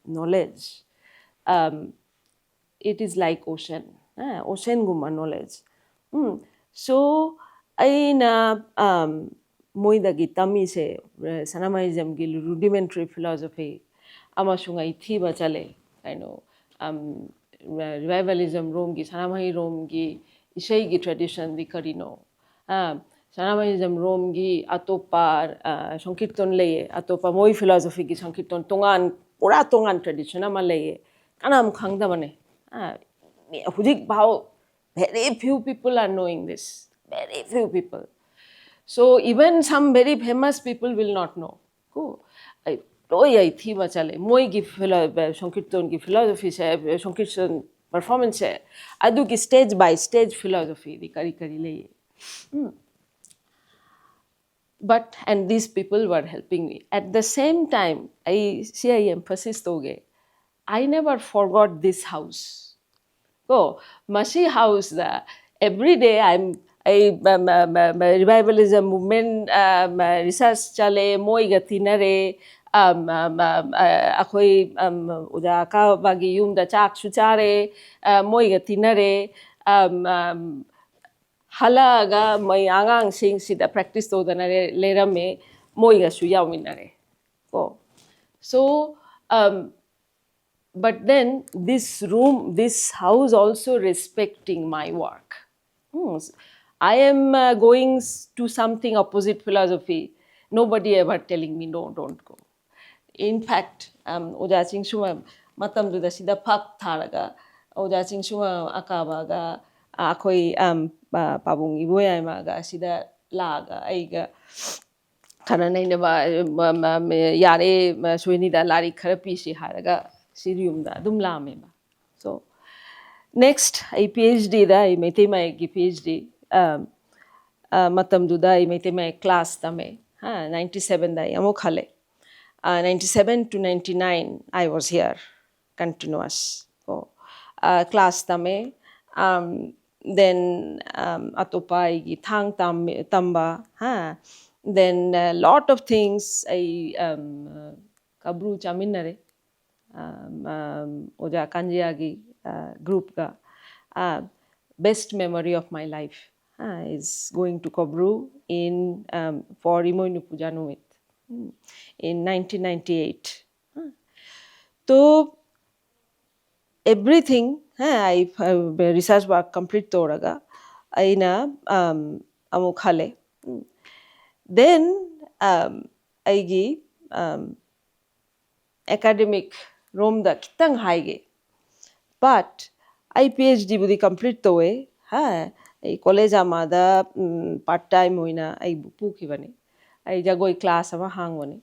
knowledge it is like ocean oceanꯒꯨꯝꯕ knowledge so aina moidagi tamise sanamaismgi rudimentary philosophy amasung ai thiba chale I know revivalism romgi sanamai romgi isai gi tradition di karino sanamaism romgi atopa sankirtan leye atopa moi philosophy gi sankirtan tongan pura tongan tradition ama leye kanam khangda bane hudik bhau very few people are knowing this. Very few people. So even some very famous people will not know. I thi bachale moi ki sankirtan ki philosophy se sankirtan performance se adu ki stage by stage philosophy di kari le. But and these people were helping me. At the same time, I emphasis toge. I never forgot this house. Masi house da every day revivalism movement research chale moi gatinare akhoi oja ka bagi yum da chak su chare moi gatinare halaga mai angang sing sida practice to da lerame moi ga su yaminare so but then this house also respecting my work. I am going to something opposite philosophy. Nobody ever telling me, no, don't go. In fact, Oja Chingshuma matam du da sida phak tharaga Oja Chingshuma akabaga akoi pabung iboya maga sida laga aiga khana naina ba yare soini da lari kharapi si haraga sirium da dum lame ba. So next I PhD da I Meitei Mayek ki PhD matam du da I Meitei Mayek class tame 97 da amok khale 97 to 99 I was here continuous class tame then atopa gi thang tamba then a lot of things I kabru chaminare Oja Kanjiyagi group ka best memory of my life is going to Kobru in for Imoinu Pujanumit in 1998. So everything I research work complete toraga aina amukhale then aigi academic room da kitang haige but I PhD budi complete to way I college amada part time hoina I puki bani I jagoi class ama hang bani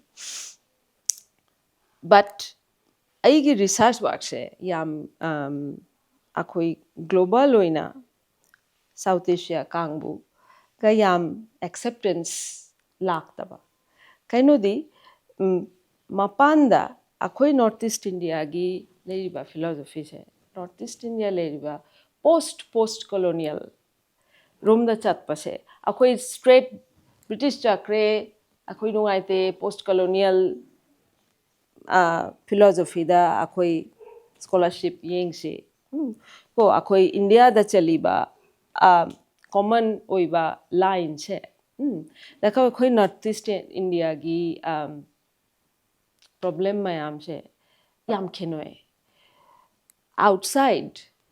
but ꯑꯩꯒꯤ ꯔꯤꯁꯔꯁ ꯋꯥꯔꯛꯁꯦ ꯌꯥꯝ ꯑꯩꯈꯣꯏ global ꯑꯣꯏꯅ south Asia ꯀꯥꯡꯕꯨꯒ ꯌꯥꯝ acceptance ꯂꯥꯛꯇꯕ ꯀꯩꯅꯣꯗꯤ ꯃꯄꯥꯟꯗ ꯑꯩꯈꯣꯏ ꯅꯣꯔꯠ ꯏꯁꯠ ꯏꯟꯗꯤꯌꯥꯒꯤ ꯂꯩꯔꯤꯕ ꯐꯤꯂꯣꯁꯣꯐꯤꯁꯦ ꯅꯣꯔꯠ ꯏꯁꯠ ꯏꯟꯗꯤꯌꯥ ꯂꯩꯔꯤꯕ ꯄꯣꯁꯠ ꯀꯣꯂꯣꯅꯤꯌꯦꯜ ꯔꯣꯝꯗ ꯆꯠꯄꯁꯦ ꯑꯩꯈꯣꯏ ꯁ꯭ꯇ꯭ꯔꯦꯠ ꯕ꯭ꯔꯤꯇꯤꯁ ꯆꯠꯈ꯭ꯔꯦ ꯑꯩꯈꯣꯏ ꯅꯨꯡꯉꯥꯏꯇꯦ ꯄꯣꯁꯠ ꯀꯣꯂꯣꯅꯤꯌꯦꯜ ꯐꯤꯂꯣꯁꯣꯐꯤꯗ ꯑꯩꯈꯣꯏ ꯁ꯭ꯀꯣꯂꯔꯁꯤꯞ ꯌꯦꯡꯁꯤ ꯀꯣ ꯑꯩꯈꯣꯏ ꯏꯟꯗꯤꯌꯥꯗ ꯆꯠꯂꯤꯕ ꯀꯣꯃꯟ ꯑꯣꯏꯕ ꯂꯥꯏꯟꯁꯦ ꯗꯀ ꯑꯩꯈꯣꯏ ꯅꯣꯔꯠ ꯏꯁꯠ ꯏꯟꯗꯤꯌꯥꯒꯤ ꯄ꯭ꯔꯣꯕ꯭ꯂꯦꯝ ꯃꯌꯥꯝꯁꯦ ꯌꯥꯝ ꯈꯦꯠꯅꯩ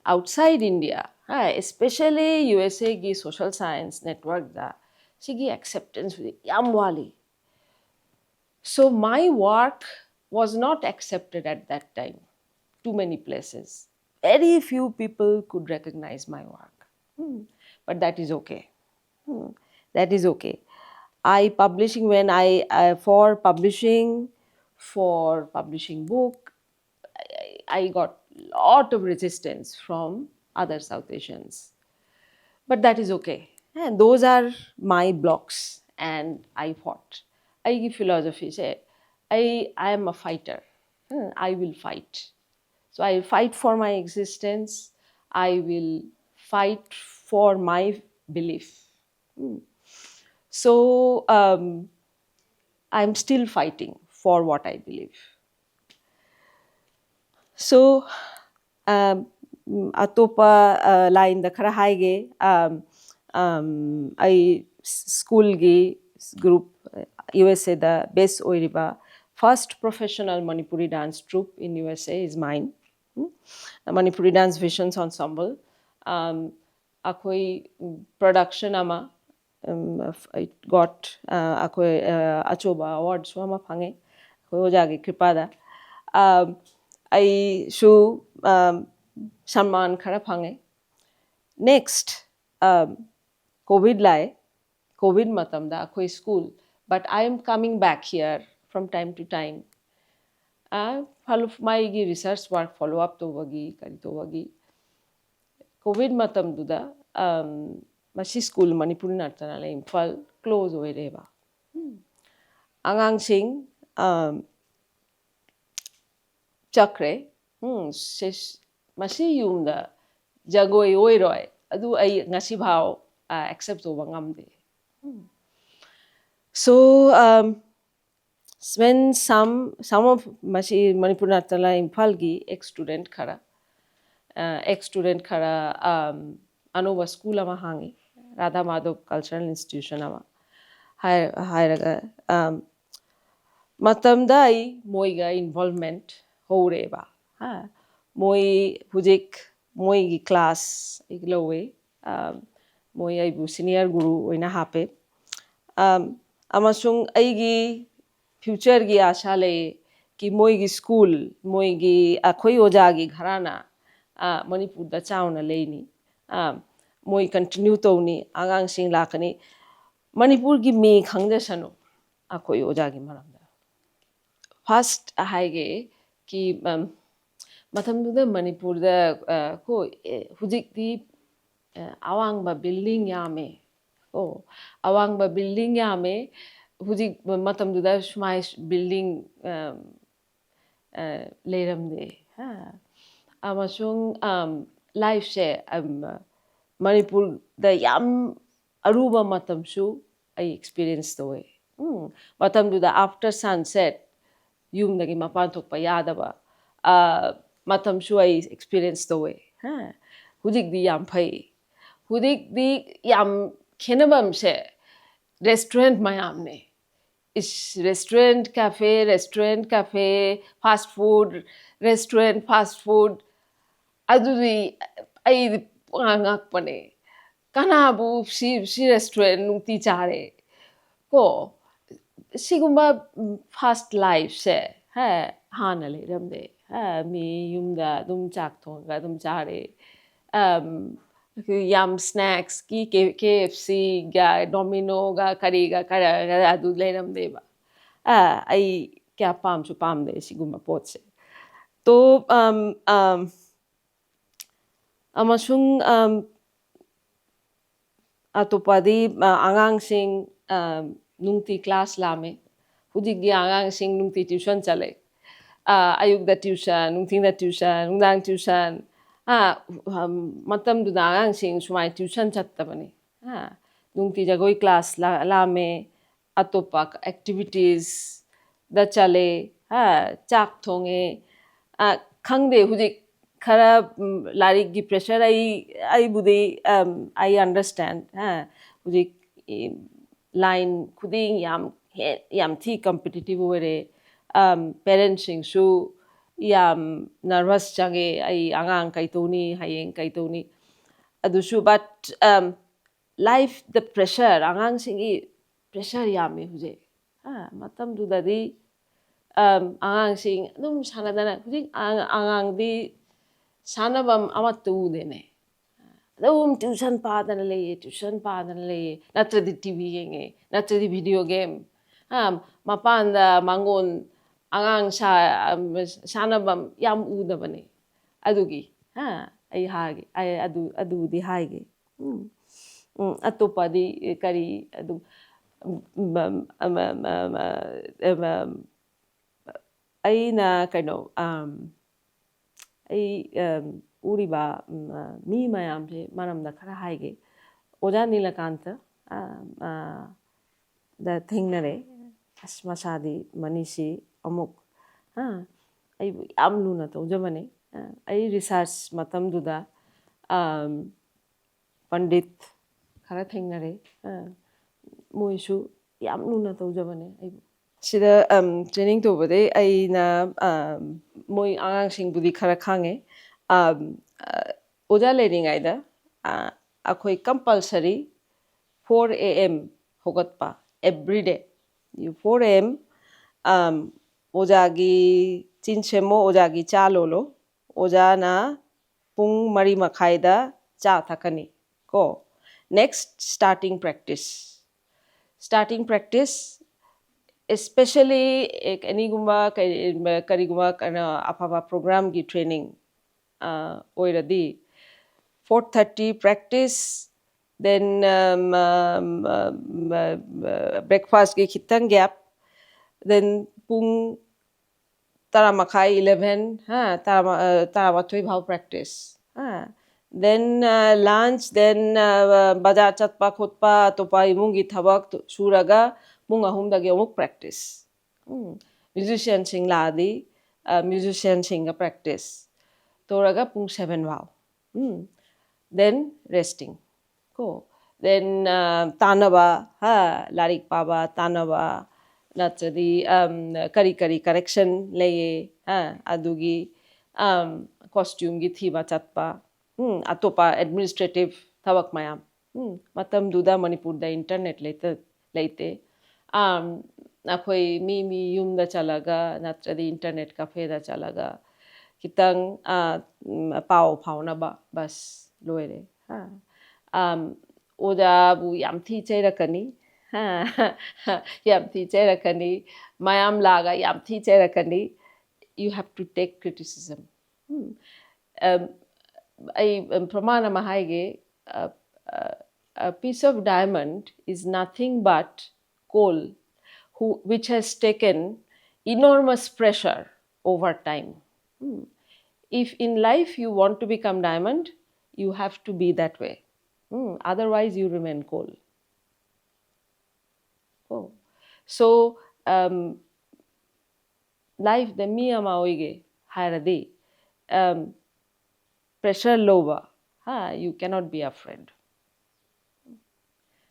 outside India especially USAꯒꯤ social science networkꯗ ꯁꯤꯒꯤ acceptance ꯌꯥꯝ ꯋꯥꯠꯂꯤ so my work was not accepted at that time too many places very few people could recognize my work but that is okay that is okay I publishing when I for publishing book I got lot of resistance from other South Asians but that is okay and those are my blocks and I fought I philosophy say I am a fighter I will fight so I fight for my existence I will fight for my belief so I'm still fighting for what I believe so ꯑꯇꯣꯞꯄ ꯂꯥꯏꯟꯗ ꯈꯔ ꯍꯥꯏꯒꯦ ꯑꯩ ꯁ꯭ꯀꯨꯜꯒꯤ group USA ꯗ ꯕꯦꯁ ꯑꯣꯏꯔꯤꯕ first professional Manipuri dance troupe in USA is mine Manipuri Dance Visions Ensemble ꯑꯩꯈꯣꯏ production ꯑꯃ I got ꯑꯩꯈꯣꯏ ꯑꯆꯧꯕ ꯑꯦꯋꯥꯔꯗꯁꯨ ꯑꯃ ꯐꯪꯉꯦ ꯑꯩꯈꯣꯏ ꯑꯣꯖꯥꯒꯤ ꯀ꯭ꯔꯤꯄꯥꯗ ꯑꯩꯁꯨ ꯁꯟꯃꯥꯟ ꯈꯔ ꯐꯪꯉꯦ next COVID ꯂꯥꯛꯑꯦ COVID matamda akhoi school but I am coming back here from time to time follow my research work follow up to wagi kari to wagi COVID matam duda masi school Manipur Nartana la Imphal close oi reba angang sing chakre masi yumda jagoi oi roi adu ai ngasi bhau accept over ngamde so when some of masi Manipur Nartala Imphal gi ex student khara anova school ama hangi Radha Madhav Cultural Institution ama hairaga matamda ai moiga involvement horeba moi hujik moi gi class iglowe moi aibu senior guru oina hape amasung aigi future gi asha le ki moi gi school moi gi akhoi oja gi gharana Manipur da chauna leini moi continue tawni agang sing lakani Manipur gi mi khangja sanu akhoi oja gi maramda first haige ki matamduda Manipur da ko hujik di awangba building yame awangba building yame hujik matamduda smai building leiramde amasung life se Manipur da yam aruba matamsu I experience the way matamduda after sunset yumdagi mapan thokpa yadaba matamsu I experience the way hujik di yam phai hujik di yam khenabam se restaurant mayam ne is restaurant cafe fast food restaurant fast food adudi ai ngak pane kanabu si restaurant nungti chare ko sigumba fast life se hana le ramde mi yumda dum chak thonga dum chare yam snacks ki KFC ga Domino ga kari ga adu leiram deba ai kya pam chu pam de siguma pot se तो ꯑꯃꯁꯨꯡ ꯑꯇꯣꯞꯄꯗꯤ ꯑꯉꯥꯡꯁꯤꯡ ꯅꯨꯡꯇꯤ class ꯂꯥꯝꯃꯦ ꯍꯧꯖꯤꯛꯀꯤ ꯑꯉꯥꯡꯁꯤꯡ ꯅꯨꯡꯇꯤ tuition ꯆꯠꯂꯦ ꯑꯌꯨꯛꯇ ꯇ꯭ꯌꯨꯁꯟ ꯅꯨꯡꯊꯤꯟꯗ ꯇ꯭ꯌꯨꯁꯟ ꯅꯨꯡꯗꯥꯡ ꯇ꯭ꯌꯨꯁꯟ ꯃꯇꯝꯗꯨꯗ ꯑꯉꯥꯡꯁꯤꯡ ꯁꯨꯃꯥꯏꯅ ꯇ꯭ꯌꯨꯁꯟ ꯆꯠꯇꯕꯅꯤ ꯅꯨꯡꯇꯤ ꯖꯒꯣꯏ ꯀ꯭ꯂꯥꯁ ꯂꯥꯝꯃꯦ ꯑꯇꯣꯞꯄ ꯑꯦꯛꯇꯤꯚꯤꯇꯤꯁꯗ ꯆꯠꯂꯦ ꯆꯥꯛ ꯊꯣꯡꯉꯦ ꯈꯪꯗꯦ ꯍꯧꯖꯤꯛ ꯈꯔ ꯂꯥꯏꯔꯤꯛꯀꯤ ꯄ꯭ꯔꯦꯁꯔ ꯑꯩꯕꯨꯗꯤ ꯑꯩ ꯑꯟꯗꯔꯁꯇꯦꯟ ꯍꯧꯖꯤꯛ ꯂꯥꯏꯟ ꯈꯨꯗꯤꯡ ꯌꯥꯝ ꯊꯤ ꯀꯝꯄꯤꯇꯤꯇꯤꯚ ꯑꯣꯏꯔꯦ ꯄꯦꯔꯦꯟꯁꯁꯤꯡꯁꯨ ꯌꯥꯝ ꯅꯔꯚꯁ ꯆꯪꯉꯦ ꯑꯩ ꯑꯉꯥꯡ ꯀꯩꯇꯧꯅꯤ ꯍꯌꯦꯡ ꯀꯩꯇꯧꯅꯤ ꯑꯗꯨꯁꯨ ꯕꯠ ꯂꯥꯏꯐꯇ ꯄ꯭ꯔꯦꯁꯔ ꯑꯉꯥꯡꯁꯤꯡꯒꯤ ꯄ꯭ꯔꯦꯁꯔ ꯌꯥꯝꯃꯦ ꯍꯧꯖꯤꯛ ꯃꯇꯝꯗꯨꯗꯗꯤ ꯑꯉꯥꯡꯁꯤꯡ ꯑꯗꯨꯝ ꯁꯥꯟꯅꯗꯅ ꯍꯧꯖꯤꯛ ꯑꯉꯥꯡꯗꯤ ꯁꯥꯟꯅꯐꯝ ꯑꯃꯠꯇ ꯎꯗꯦꯅꯦ ꯑꯗꯨꯝ ꯇ꯭ꯌꯨꯁꯟ ꯄꯥꯗꯅ ꯂꯩꯌꯦ ꯅꯠꯇ꯭ꯔꯗꯤ ꯇꯤꯚꯤ ꯌꯦꯡꯉꯦ ꯅꯠꯇ꯭ꯔꯗꯤ ꯚꯤꯗꯤꯑꯣ ꯒꯦꯝ ꯃꯄꯥꯟꯗ ꯃꯥꯡꯒꯣꯟ ꯑꯉꯥꯡ ꯁꯥꯟꯅꯐꯝ ꯌꯥꯝ ꯎꯗꯕꯅꯦ ꯑꯗꯨꯒꯤ ꯑꯩ ꯍꯥꯏꯒꯦ ꯑꯗꯨꯕꯨꯗꯤ ꯍꯥꯏꯒꯦ ꯑꯇꯣꯞꯄꯗꯤ ꯀꯔꯤ ꯑꯗꯨꯝ ꯑꯩꯅ ꯀꯩꯅꯣ ꯑꯩ ꯎꯔꯤꯕ ꯃꯤ ꯃꯌꯥꯝꯁꯦ ꯃꯔꯝꯗ ꯈꯔ ꯍꯥꯏꯒꯦ ꯑꯣꯖꯥ ꯅꯤꯂꯀꯥꯟꯇ ꯗ ꯊꯦꯡꯅꯔꯦ ꯑꯁ ꯃꯁꯥꯗꯤ ꯃꯅꯤꯁꯤ ꯑꯃꯨꯛ ꯑꯩꯕꯨ ꯌꯥꯝ ꯂꯨꯅ ꯇꯧꯖꯕꯅꯦ ꯑꯩ ꯔꯤꯁꯥꯔꯁ ꯃꯇꯝꯗꯨꯗ ꯄꯟꯗꯤꯠ ꯈꯔ ꯊꯦꯡꯅꯔꯦ ꯃꯣꯏꯁꯨ ꯌꯥꯝ ꯂꯨꯅ ꯇꯧꯖꯕꯅꯦ ꯑꯩꯕꯨ ꯁꯤꯗ ꯇ꯭ꯔꯦꯅꯤꯡ ꯇꯧꯕꯗꯩ ꯑꯩꯅ ꯃꯣꯏ ꯑꯉꯥꯡꯁꯤꯡꯕꯨꯗꯤ ꯈꯔ ꯈꯪꯉꯦ ꯑꯣꯖꯥ ꯂꯩꯔꯤꯉꯩꯗ ꯑꯩꯈꯣই ꯀꯝꯄꯜꯁꯔꯤ 4 AM ꯍꯧꯒꯠꯄ ꯑꯦꯕ꯭ꯔꯤꯗꯦ 4 AM ꯑꯣꯖꯥꯒꯤ ꯆꯤꯟ ꯁꯦꯝꯃꯣ ꯑꯣꯖꯥꯒꯤ ꯆꯥ ꯂꯣꯜꯂꯣ ꯑꯣꯖꯥꯅ ꯄꯨꯡ 3:30ꯗ ꯆꯥ ꯊꯛꯀꯅꯤ ꯀꯣ ꯅꯦꯛꯁ ꯁ꯭ꯇꯥꯔꯇꯤꯡ ꯄ꯭ꯔꯦꯛꯇꯤꯁ especially ꯑꯅꯤꯒꯨꯝꯕ ꯀꯔꯤꯒꯨꯝꯕ ꯑꯐꯕ ꯄ꯭ꯔꯣꯒ꯭ꯔꯥꯝꯒꯤ ꯇ꯭ꯔꯦꯅꯤꯡ ꯑꯣꯏꯔꯗꯤ 4:30 practice then breakfastꯒꯤ khitang gap then pung 10:30 11 taramathoy bhau practice then lunch then bazar chatpa khotpa topa imungi thabak suraga pung 3dagi amuk practice musician sing laadi musician singa practice toraga pung 7 bhau then resting ko then tanaba larik paba tanaba natradi kari correction leye adugi costume gi thiba chatpa atopa administrative thabak mayam matam duda manipur da internet leite akhoi mi yumda chalaga natradi internet cafe da chalaga kitang pau phaunaba bas loire oda bu yam thi chairakani yam thi chairakani mayam laga yam thi chairakani you have to take criticism ai pramana mahaige a piece of diamond is nothing but coal which has taken enormous pressure over time if in life you want to become diamond you have to be that way otherwise you remain coal so life the mi ama oige hairadi pressure lower you cannot be afraid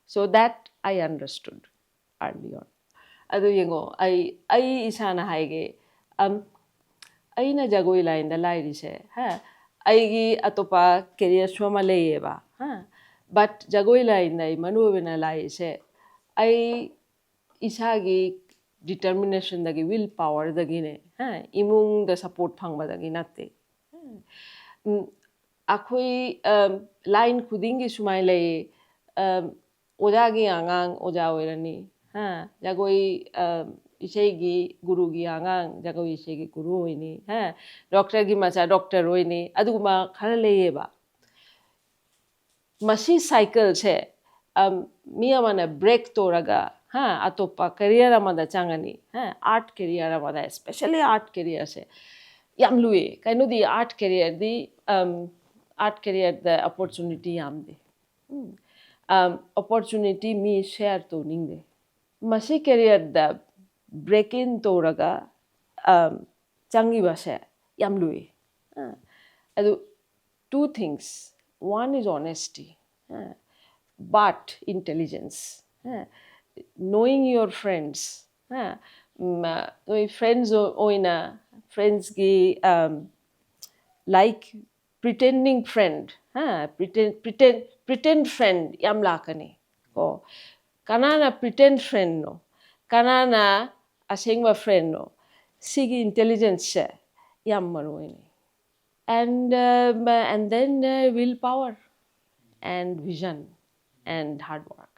so that I understood early on adu yengo ai isana haige aina jagoi line da lairi se aigi atopa career swama leyeba but jagoi line dai manubena lai se ai isagi determination dagi will power dagi ne imung da support phangba dagi natte akhoi line khudingi sumai lei oja gi angang oja oirani jagoi इसेगी गुरुगी आंगांग Jagoi इसेगी गुरु होइनी हा doctor की मचा doctor होइनी अदुगुमा खरा लेयेबा मसी cycle से मी अमना break तोरगा हा अतोपा career अमदा चांगनी हा art career अमदा स्पेशली आर्ट करियर से याम लुए काइनोदी आर्ट करियर दी आर्ट करियर द अपॉर्चुनिटी याम दे opportunity mi share to ningde masi career da break in to raga changi ba se yam lui adu two things one is honesty but intelligence knowing your friends friends oina friends gi like pretending friend pretend friend yam lakani ko kanana pretend friend no kanana asengwa friend no sigi intelligence se yam maruini and then willpower and vision and hard work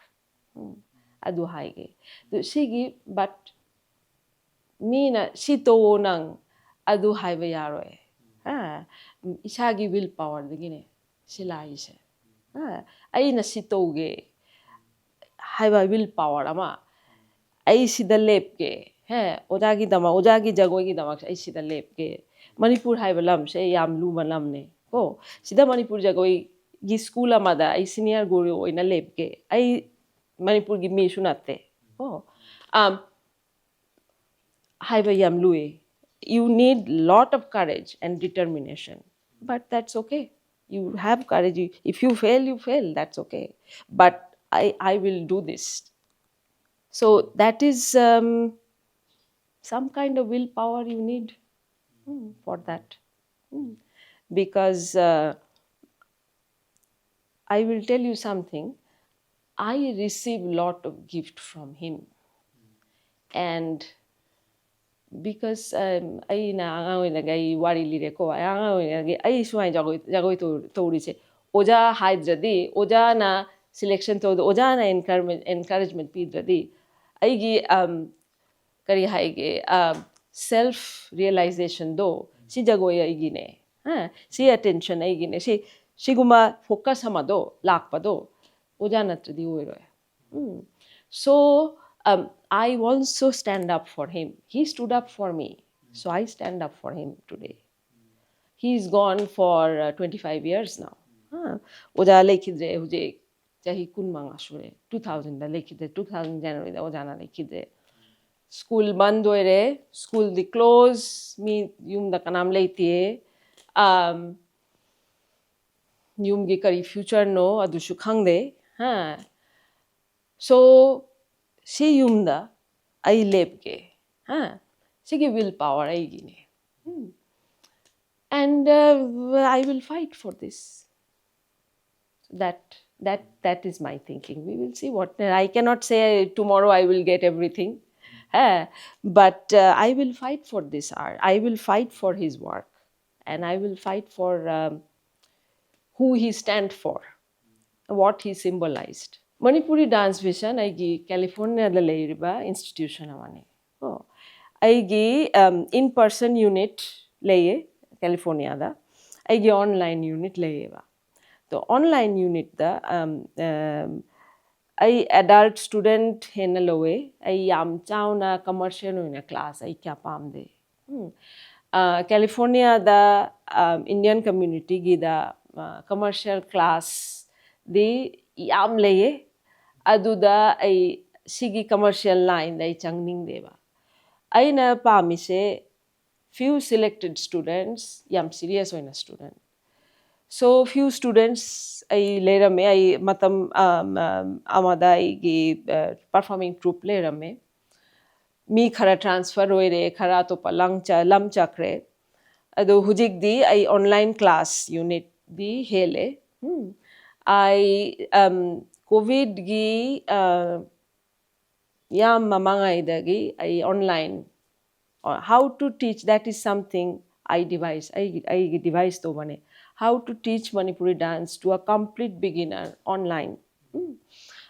adu haige sigi but mina sito nang adu haiba yaroi isagi willpower dagine silai se aina sitoge haiba willpower ama ai sida lepke ojagi jagoi gi dama ai sida lepke manipur haiba lam se yam lu malam ne ko sida manipur jagoi gi school amada ai senior guru oina lepke ai manipur gi me sunate ko haiba yam lui you need lot of courage and determination but that's okay you have courage if you fail that's okay but I will do this so that is some kind of willpower you need for that because I will tell you something I receive lot of gift from him and because aina angaoina gai wari lire ko angaoina gai ai suai jagoi tori se oja haidradi oja na selection to oja na encouragement pidradi ai gi kari haige self realization do si jagoi ai gi ne si attention ai gi ne si siguma focus amado lakpado oja natradi oiroi so I also stand up for him. He stood up for me. So I stand up for him today. He's gone for 25 years now. Oja lekhidre huje chahi kun manga shure 2000 da lekhidre 2000 January da oja na lekhidre school band hoire school di close mi yum da kanam leitie yum gi kari future no adushu khangde so si yum da ai lepke sigi willpower ai gine and I will fight for this that is my thinking we will see what I cannot say tomorrow I will get everything but I will fight for this art I will fight for his work and I will fight for who he stand for what he symbolized Manipuri dance vision aigi California da leiriba institution amane aigi in person unit leye California da aigi online unit leyeba to online unit da ai adult student hena lowe ai yam chauna commercial oina class ai kya pamde California da Indian community gi da commercial class di yam leye aduda ai sigi commercial line dai changning deba aina pamise few selected students yam serious oina student so few students ai lerame ai matam amada ai gi performing troupe lerame mi khara transfer oire khara to lam chakre ado hujik di ai online class unit di hele ai covid gi yam mamangai dagi ai online how to teach that is something I device to bane how to teach Manipuri dance to a complete beginner online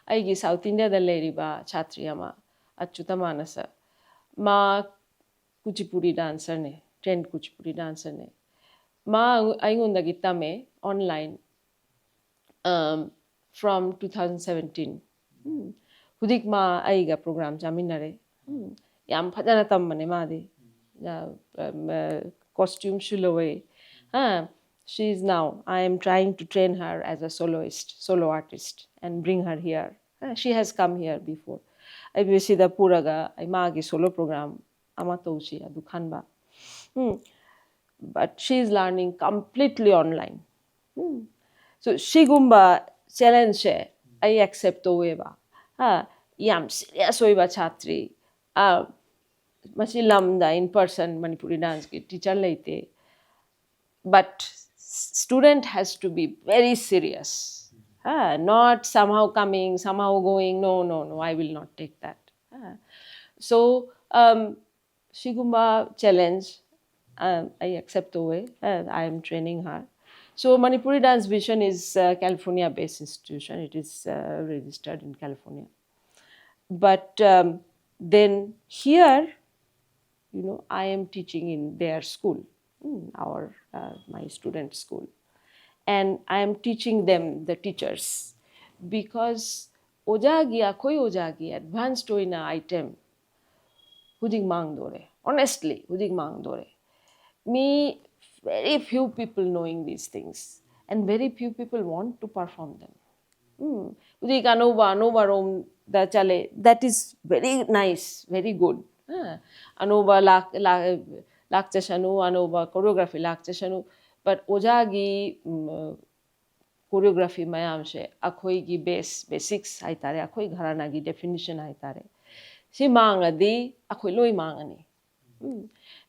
ai gi South India da leriba chatri ama Achyuta Manasa Ma kuchipudi dancer ne, trained kuchipudi dancer ne. Ma aingondagi tame online from 2017. Hudik ma aiga program jaminare. Yam phajana tammane madi. Costume shulowe. She is now. I am trying to train her as a solo artist, and bring her here. She has come here before. I besi da puraga. I magi solo program. Amatouchi adu khanba. But she is learning completely online. So shigumba challenge I accept oeba. Yam serious oeba chatri. Masi lamda in person Manipuri dance ki teacher laite. But student has to be very serious. Not somehow coming, somehow going. No, I will not take that. So shigumba challenge. I accept the way. I am training her. So Manipuri Dance Vision is a California-based institution. It is registered in California. But then here, I am teaching in their school, my student school, and I am teaching them, the teachers, because koi advanced oina item, hudig mang dore. Honestly, hudig mang dore. Me, very few people knowing these things, and very few people want to perform them. That is very nice, very good. Anova lakchashanu, anova choreography lakchashanu, but ojagi choreography mayamse akhoi gi basics haitare, akhoi gharana gi definition haitare. Si mangadi akhoi loi mangani.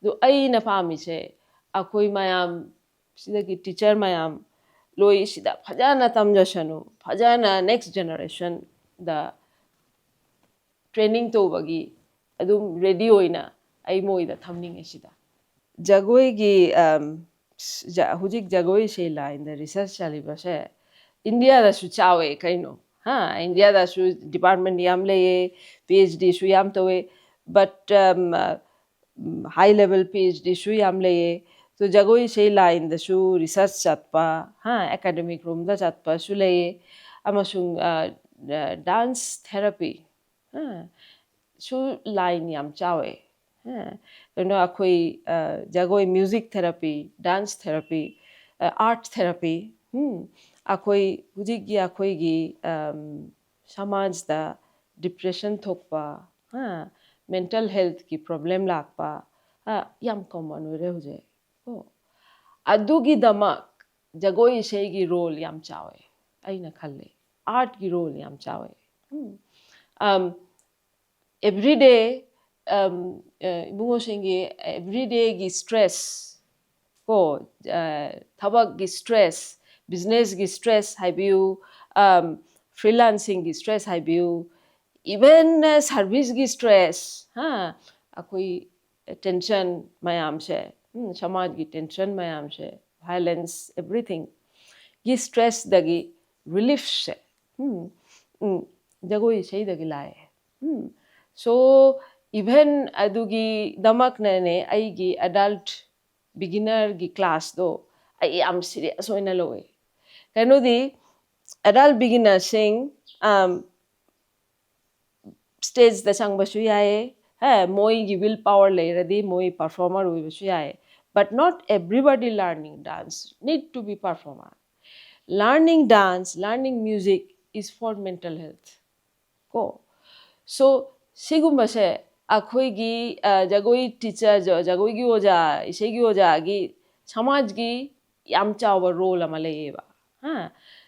Do aina pamise akhoi mayam sidagi teacher mayam loi sida phajana tamjashanu, phajana next generation the training to bagi adum ready oina ai moida thamning sida. Jagoi gi hujik jagoi sheila in the research chaliba she India da su chawe kaino. India da su department yam leye, PhD su yam towe, but high level PhD su yam leye. So jagoi sheila in the su research chatpa, academic room da chatpa su leye, amasung dance therapy. Su line yam chawe. Akhoi jagoi music therapy, dance therapy, art therapy. Akhoi hujik gi akhoi gi samaj da depression thokpa, mental health ki problem lakpa, yam common ore huje. Adu gi damak jagoi ishei gi role yam chawe. Aina khalle. Art gi role yam chawe. Every day, every day gi stress, thabak gi stress, business gi stress haibiu, freelancing gi stress haibiu, even service gi stress, akoi tension mayam she, samaj gi tension mayam she, violence, everything. Gi stress dagi relief she, jagoi shei dagi lae. So even adugi damak nane aigi adult beginner gi class do I am serious oina loe. Kano di adult beginner sing stage da sang basu yae, moi gi willpower le radi moi performer ui basu yae. But not everybody learning dance need to be performer. Learning dance, learning music is for mental health. So sigumba se akhoi gi jagoi teacher jagoi gi oja isei gi oja gi samaj gi yam chawa role ama leyeba.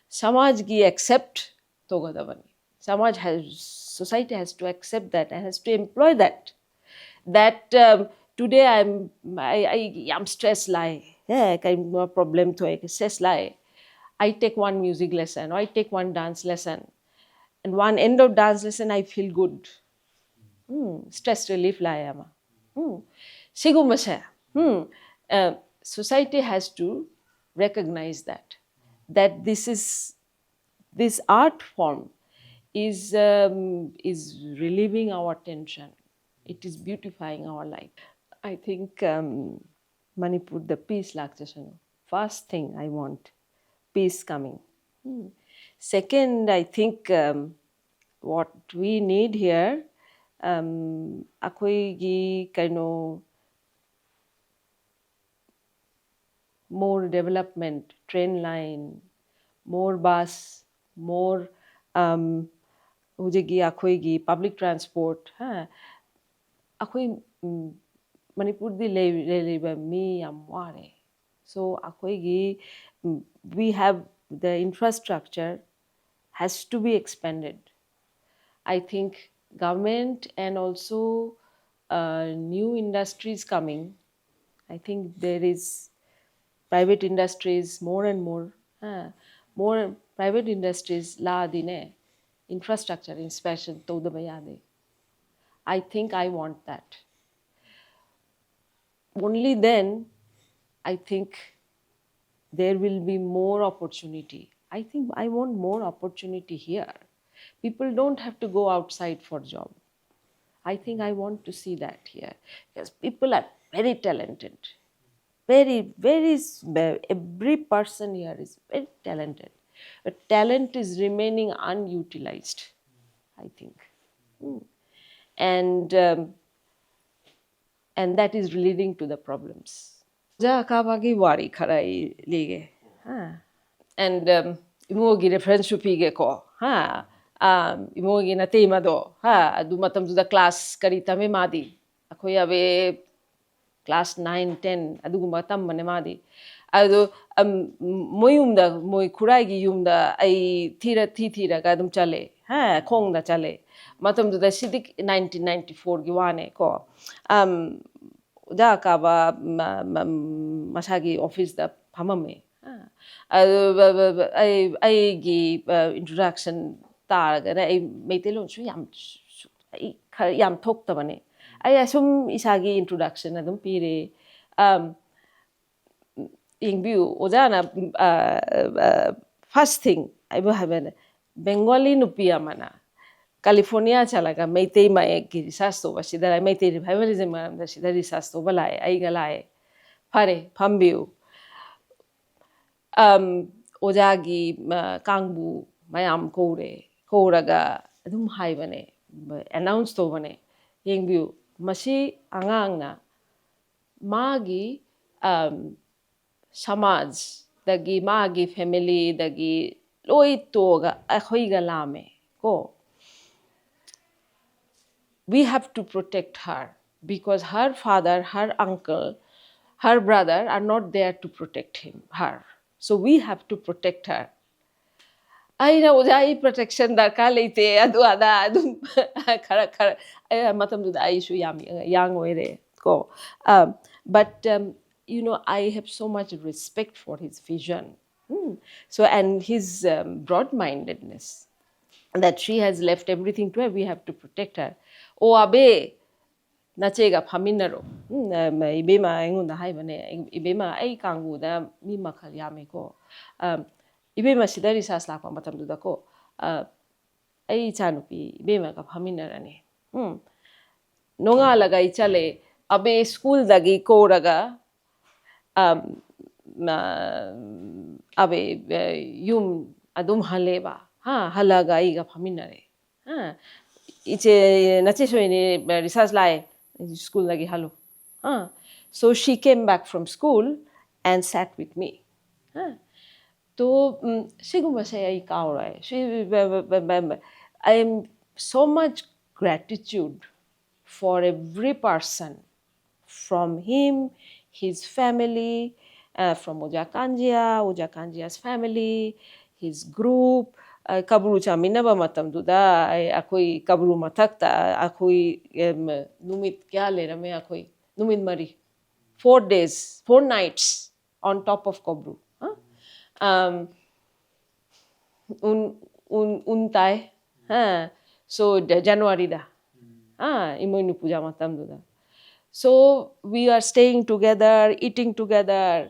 Samaj gi accept togadabani. Society has to accept that and has to employ that. That today I am stressed lai. Kind problem to stress lai. I take one music lesson or I take one dance lesson. And one end of dance lesson I feel good. Stress relief lai ama. Siguma se. Society has to recognize that this art form is relieving our tension. It is beautifying our life. I think Manipur, the peace lakchasano. First thing I want, peace coming. Second, I think what we need here, akoigi kaino more development, train line, more bus, more hujegi akoigi public transport. Akoi Manipurdi leba mi yam ware. So akoigi we have the infrastructure has to be expanded. I think government and also new industries coming. I think there is private industries more and more. More private industries la dine infrastructure inspection to the bayade. I think I want that. Only then I think there will be more opportunity. I think I want more opportunity here. People don't have to go outside for job. I think I want to see that here because people are very talented. Every person here is very talented. But talent is remaining unutilized, I think. And that is leading to the problems. Ja kabagi wari kharai lige. And imogi reference pige ko. Imogi na tema do. Adu matam da class kari tame madi. Akoy ave class 9, 10 adugumba tammane madi. Ado moyumda moy khuragi yumda ai thira ga adum chale. Khong da chale. Matam da sidik 1994 gi wane ko. Da ka ba masagi office da phamame. Aigi introduction targa ai meitelon su yam thok ta bane. Ai asum isagi introduction adum pire. Ingbiu ojana first thing I will have a Bengali nupia mana. California chalaga meitei ma ek research to basida meitei revivalism da sida research to balai ai galai pare phambiu ojagi kangbu mayam kouraga adum haibane announce to bane yengbiu masi angangna magi samaj dagi magi family dagi loi toga akhoiga lame ko. We have to protect her because her father, her uncle, her brother are not there to protect her. So we have to protect her. Aina ujai protection darkar leite adu ada adu khara matam du ai su yang oire ko. But I have so much respect for his vision. So and his broad-mindedness that she has left everything to her, we have to protect her. O abe nachega phaminaro ibema engunda haibane ibema ai kangu da mi makhal yame ko ibema sida research lakpa matam du da ko ai chanupi ibema ka phaminarani nonga lagai chale abe school dagi ko raga abe yum adum haleba halaga iga phaminare iche nache soini research lai school lagi halo. So she came back from school and sat with me. So siguma say I kaurai. I am so much gratitude for every person from him, his family, from Ojakanjia's family, his group. Kaburu chamina ba matam duda akoi kaburu matakta akoi numit kya le rame akoi numit mari 4 days 4 nights on top of kaburu untai so January da imoinu puja matam duda. So we are staying together, eating together,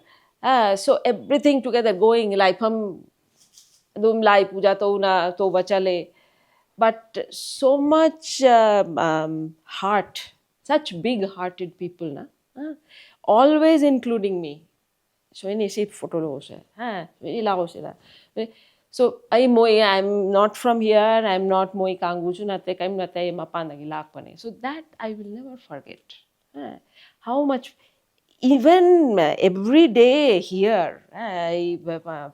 so everything together going like dum lai puja to na to bachale, but so much heart such big-hearted people na, always including me. So ini si photo lo se, very lao se da. So I'm not from here. I'm not moi kanguchu na te kaim na te mapanda gi lak pane. So that I will never forget. How much even every day here,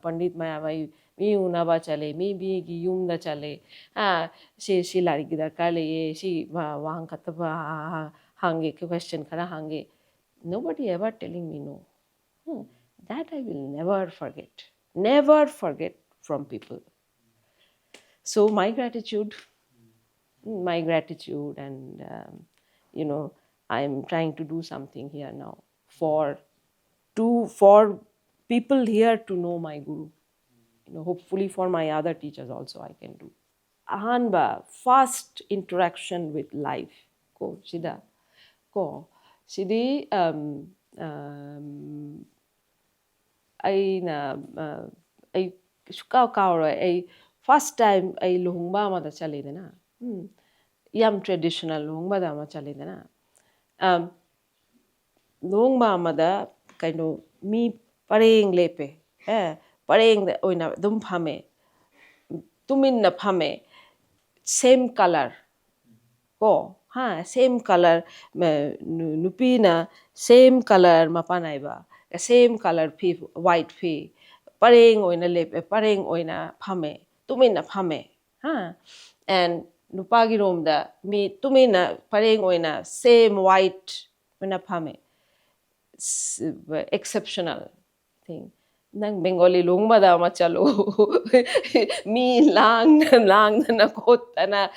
Pandit Maya mi una ba chale, mi bi gi yung da chale, she lari gidar kale ye, she wahang kataba hange question kara hange. Nobody ever telling me no. That I will never forget. Never forget from people. So my gratitude, and I'm trying to do something here now for people here to know my guru. Hopefully for my other teachers also I can do. Ahanba first interaction with life ko sida ko sidi ai na ai suka kaura ai first time ai luhungba ma da chale na yam traditional luhungba da ma chale na luhungba ma da kaino mi pareng lepe pareng oina dum phame tumin na phame same color ko same color nupi na same color mapanai ba same color phi white phi pareng oina lepe pareng oina phame tumin na phame and nupagi rom da mi tumin na pareng oina same white oina phame exceptional thing. Nang Bengali lungma da ma chalo mi lang na kot na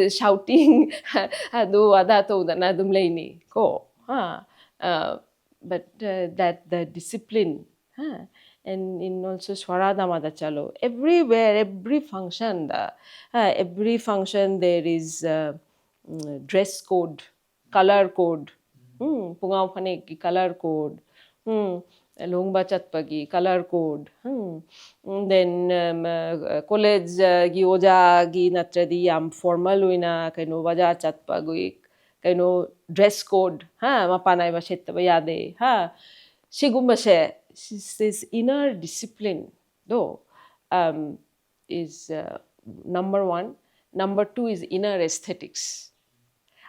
shouting adu ada to na dum leini ko but that the discipline and in also Swarada Mada Chalo everywhere every function there is dress code, color code, pungaw phane ki color code, lungba chatpagi color code, then college gi oja gi natradi am formal uina kaino waja chatpagi kaino dress code mapanay ba shet ba yade sigumba se this inner discipline though is number one. Number two is inner aesthetics.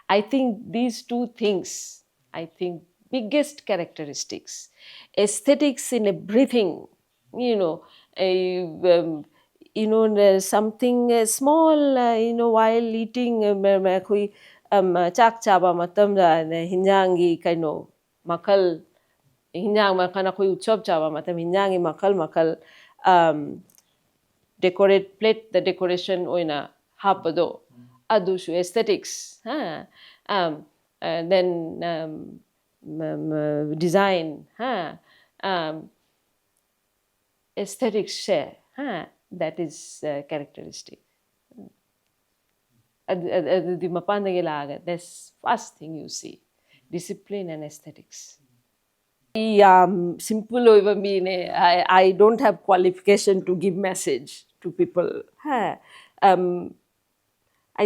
I think these two things, biggest characteristics, aesthetics in everything, something small, while eating, chak chaba matam da hinjangi kaino makal, hinjang makana koi utsav chaba matam hinjangi makal decorate plate the decoration oina hapado adushu aesthetics then design aesthetics share that is characteristic the mapandagelaga that's first thing you see discipline and aesthetics. Simple over me. I don't have qualification to give message to people. I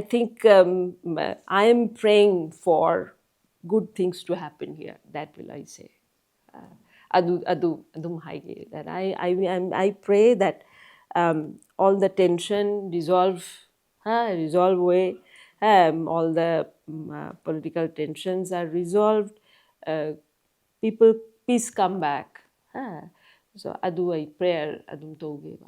think I am praying for good things to happen here. That will I say. That I pray that all the tension dissolve away. All the political tensions are resolved. People peace come back. So adu ay prayer adum toge ba.